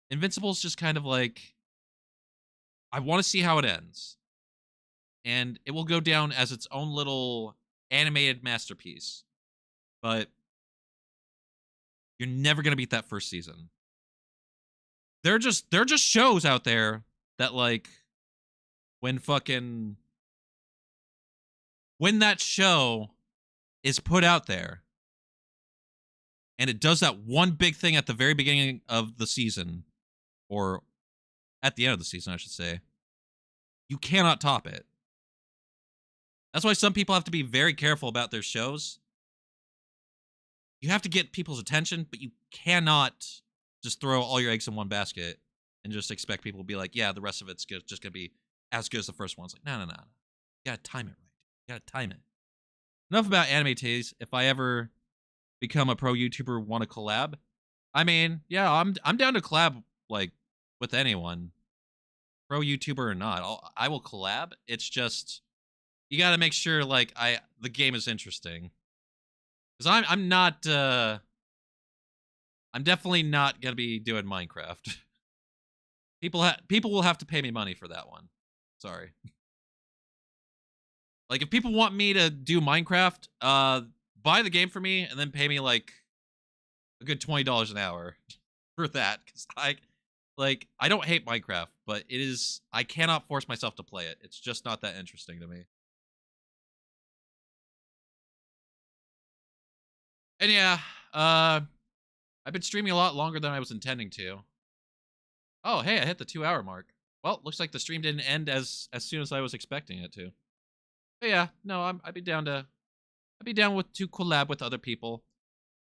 Invincible's just kind of like, I want to see how it ends. And it will go down as its own little animated masterpiece. But you're never going to beat that first season. They're just shows out there that like when that show is put out there and it does that one big thing at the very beginning of the season, or at the end of the season, I should say, you cannot top it. That's why some people have to be very careful about their shows. You have to get people's attention, but you cannot just throw all your eggs in one basket and just expect people to be like, yeah, the rest of it's just going to be as good as the first one. It's like, no. You got to time it right. You got to time it. Enough about anime teas. If I ever become a pro YouTuber, want to collab, I mean, yeah, I'm down to collab like with anyone, pro YouTuber or not. I will collab. It's just you got to make sure like the game is interesting, because I'm not I'm definitely not gonna be doing Minecraft. People will have to pay me money for that one. Sorry. Like if people want me to do Minecraft, buy the game for me and then pay me like a good $20 an hour for that, because I don't hate Minecraft, but I cannot force myself to play it. It's just not that interesting to me. And yeah, I've been streaming a lot longer than I was intending to. Oh, hey, I hit the 2-hour mark. Well, looks like the stream didn't end as soon as I was expecting it to. But yeah, no, I'd be down to collab with other people.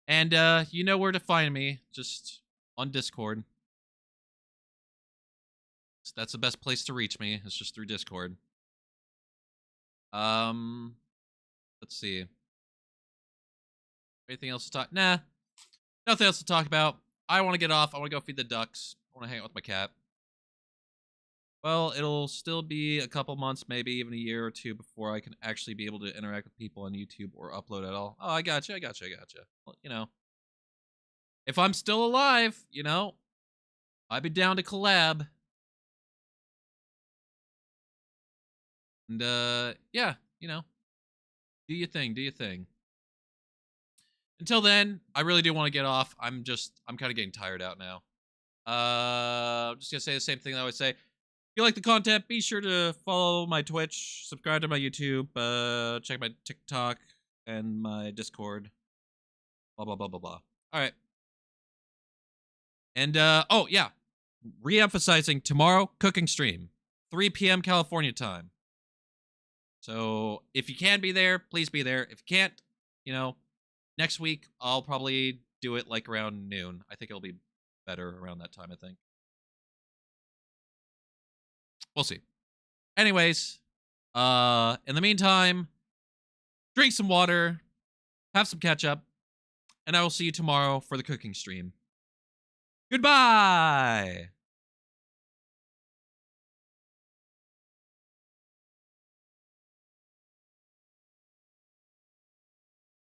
And you know where to find me, just on Discord. So that's the best place to reach me. It's just through Discord. Let's see. Anything else to talk? Nah, nothing else to talk about. I want to get off. I want to go feed the ducks. I want to hang out with my cat. Well, it'll still be a couple months, maybe even a year or two before I can actually be able to interact with people on YouTube or upload at all. Oh, I gotcha. Well, you know, if I'm still alive, you know, I'd be down to collab. And, yeah, you know, do your thing. Until then, I really do want to get off. I'm kind of getting tired out now. I'm just gonna say the same thing that I always say. If you like the content, be sure to follow my Twitch, subscribe to my YouTube, check my TikTok and my Discord. Blah blah blah blah blah. All right. And oh yeah, re-emphasizing tomorrow cooking stream, 3 p.m. California time. So if you can be there, please be there. If you can't, you know, next week I'll probably do it like around noon. I think it'll be better around that time, I think. We'll see. Anyways, in the meantime, drink some water, have some ketchup, and I will see you tomorrow for the cooking stream. Goodbye!